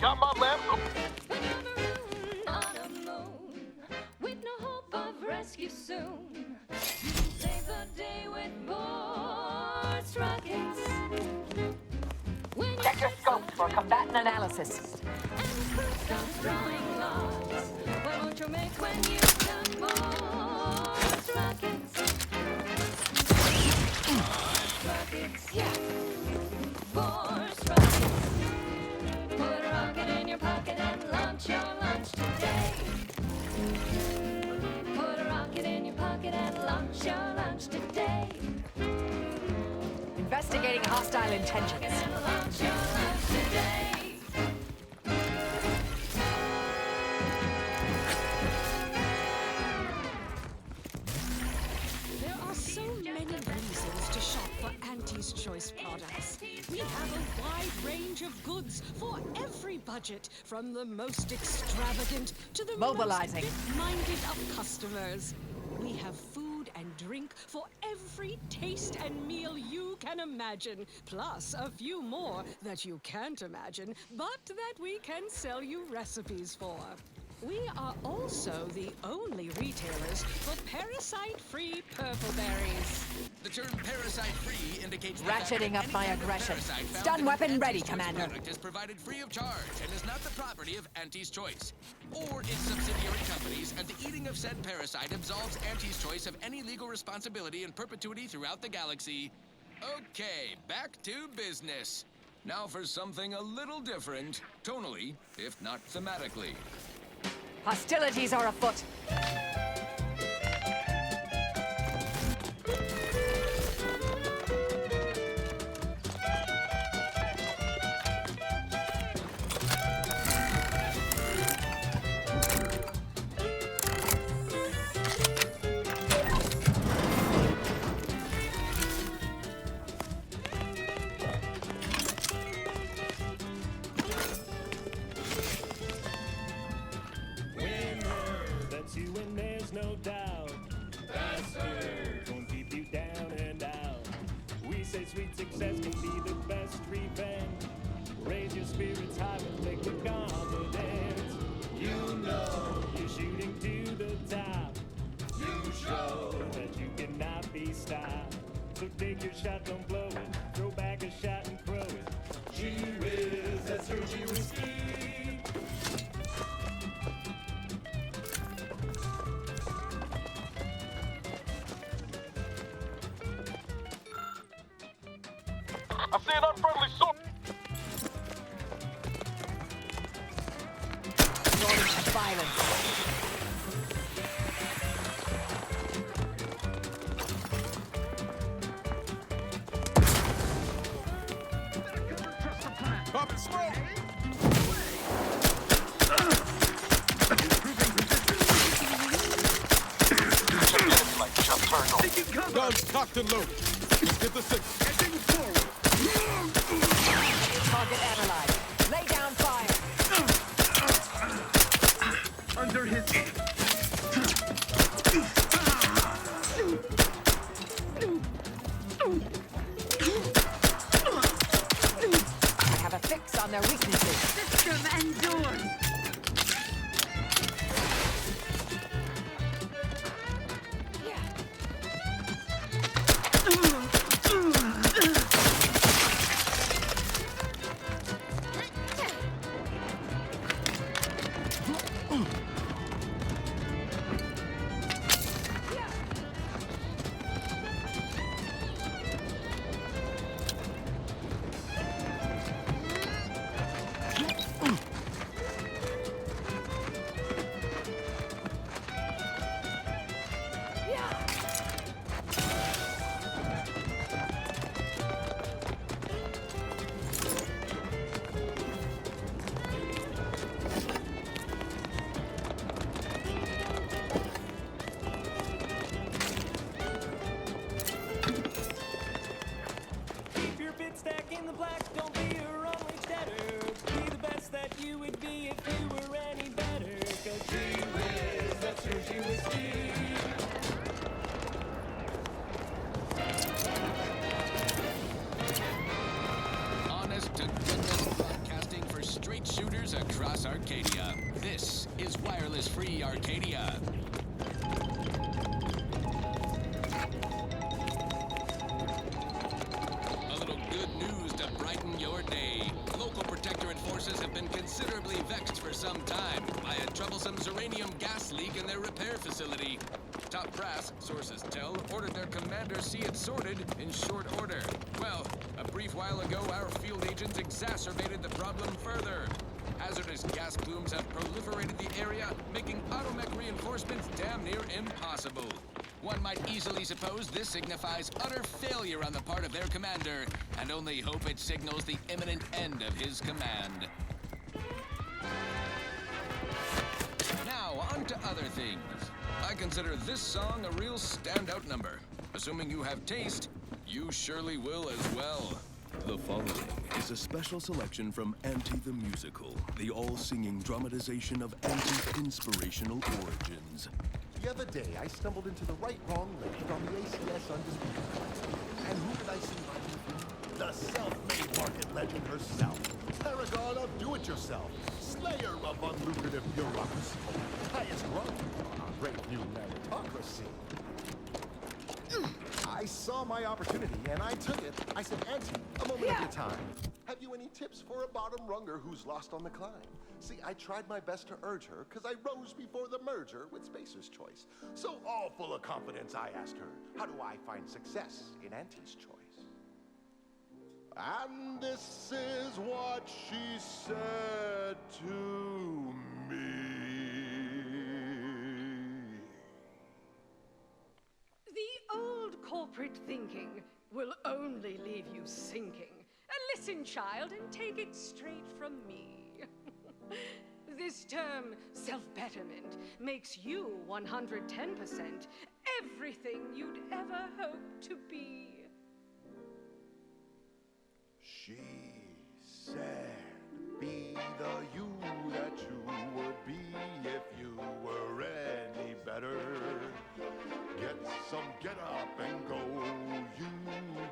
Got my lamp. On a moon with no hope of rescue soon. Save the day with for combatant analysis. Throwing logs. What won't you make when you got more rockets? Rockets, yeah. Force rockets. Put a rocket in your pocket and launch your lunch today. Put a rocket in your pocket and launch your lunch today. Investigating hostile intentions. And launch your lunch today. There are so many reasons to shop for Auntie's Choice products. We have a wide range of goods for every budget, from the most extravagant to the Mobilizing. most bit-minded of customers. We have food and drink for every taste and meal you can imagine, plus a few more that you can't imagine, but that we can sell you recipes for. We are also the only retailers for parasite-free purple berries. The term parasite-free indicates the fact Ratcheting that up any my kind of aggression. parasite found Stun in weapon Auntie's ready, Choice Commander. product is provided free of charge and is not the property of Auntie's Choice or its subsidiary companies, and the eating of said parasite absolves Auntie's Choice of any legal responsibility in perpetuity throughout the galaxy. Okay, back to business. Now for something a little different, tonally, if not thematically. Hostilities are afoot. That's you and there's no doubt. Bastard! Won't keep you down and out. We say sweet success can be the best revenge. Raise your spirits high with liquid confidence. You know you're shooting to the top. You show that you cannot be stopped. So take your shot, don't blow it. Throw back a shot and throw it. Gee whiz, that's Hershey whiskey. I see an unfriendly soul. Resorting to violence. Pop and smoke. Guns cocked and loaded. Let's get the six. Target analyzed. Lay down fire. Under his I have a fix on their weaknesses. System and doors. Keep your bid stack in the black, don't be a runaway debtor. Be the best that you would be if you were any better. Cause gee whiz, that's Hershey whiskey. Honest to goodness broadcasting for straight shooters across Arcadia. This is Wireless Free Arcadia. A little good news to brighten your day. Local protective troublesome uranium gas leak in their repair facility. Top brass, sources tell, ordered their commander see it sorted in short order. Well, a brief while ago, our field agents exacerbated the problem further. Hazardous gas plumes have proliferated the area, making automech reinforcements damn near impossible. One might easily suppose this signifies utter failure on the part of their commander, and only hope it signals the imminent end of his command. Now, on to other things. I consider this song a real standout number. Assuming you have taste, you surely will as well. The following is a special selection from Auntie the Musical, the all-singing dramatization of Auntie's inspirational origins. The other day, I stumbled into the right-wrong list on the ACS Undisputed class. And who did I see right? The self-made market legend herself. Paragon of do-it-yourself. Slayer of unlucrative bureaucracy. Highest rung on our great new meritocracy. I saw my opportunity, and I took it. I said, Auntie, a moment of your time. Have you any tips for a bottom runger who's lost on the climb? See, I tried my best to urge her, because I rose before the merger with Spacer's Choice. So all full of confidence, I asked her, how do I find success in Auntie's Choice? And this is what she said to me. The old corporate thinking will only leave you sinking. Listen, child, and take it straight from me. This term, self-betterment, makes you 110% everything you'd ever hope to be. She said, be the you that you would be if you were any better. Get some get up and go. You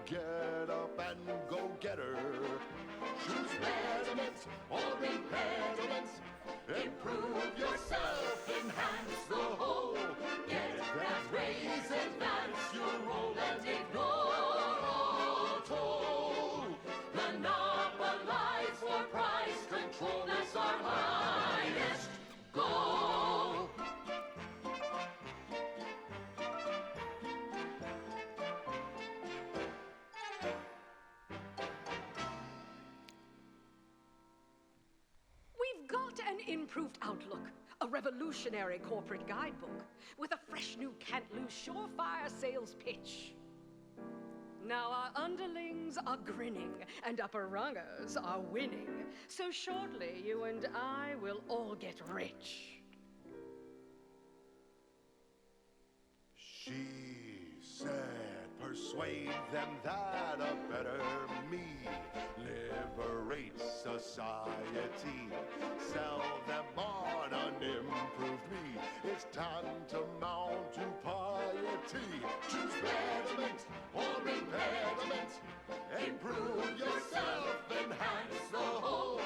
get up and go get her. Choose betterment or impediment. Improve yourself, enhance the whole. Get that raise, advance your role, and ignore all toll. Monopolize for price control, that's our highest goal. We've got an improved outlook, a revolutionary corporate guidebook with a fresh new can't-lose surefire sales pitch. Now our underlings are grinning and upper rungers are winning, so shortly you and I will all get rich. She said, persuade them that a better me liberates society. Sell them on an improved me. It's tantamount to piety. Choose betterment or impediment. Improve yourself, enhance the whole.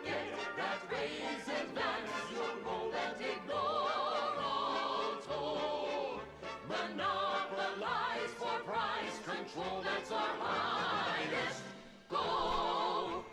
Get that raise, advance your role, and ignore all toll. Monopolize for price control, that's our highest goal.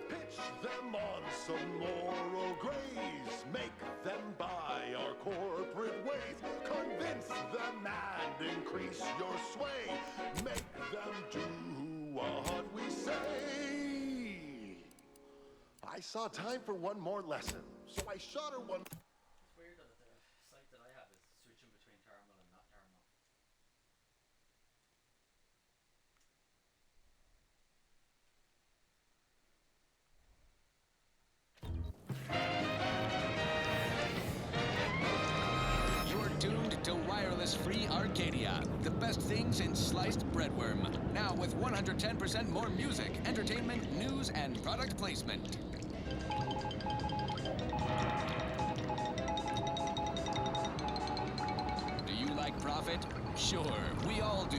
Pitch them on some moral grays. Make them buy our corporate ways. Convince them and increase your sway. Make them do what we say. I saw time for one more lesson, so I shot her one. It's weird that the site that I have is switching between terminal and not terminal. You're tuned to wireless-free Arcadia, the best things in sliced breadworm. Now with 110% more music, entertainment, news, and product placement. Do you like profit? Sure, we all do.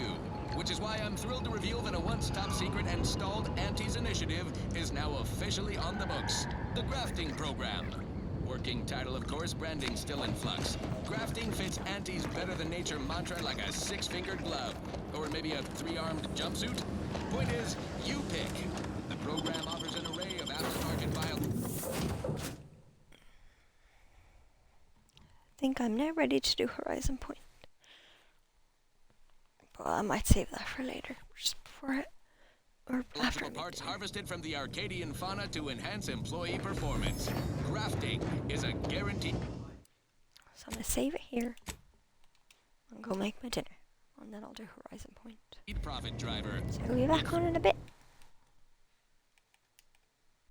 Which is why I'm thrilled to reveal that a once top-secret and stalled Auntie's initiative is now officially on the books. The Grafting Program. Working title, of course, branding still in flux. Grafting fits Auntie's better-than-nature mantra like a six-fingered glove. Or maybe a three-armed jumpsuit. Point is, you pick. The program offers an array of aftermarket bio... I think I'm now ready to do Horizon Point. But I might save that for later, just before it, or after. Electrical parts harvested from the Arcadian fauna to enhance employee performance. Grafting is a guarantee. So I'm gonna save it here and go make my dinner, and then I'll do Horizon Point. Profit driver. So I'll be back on in a bit.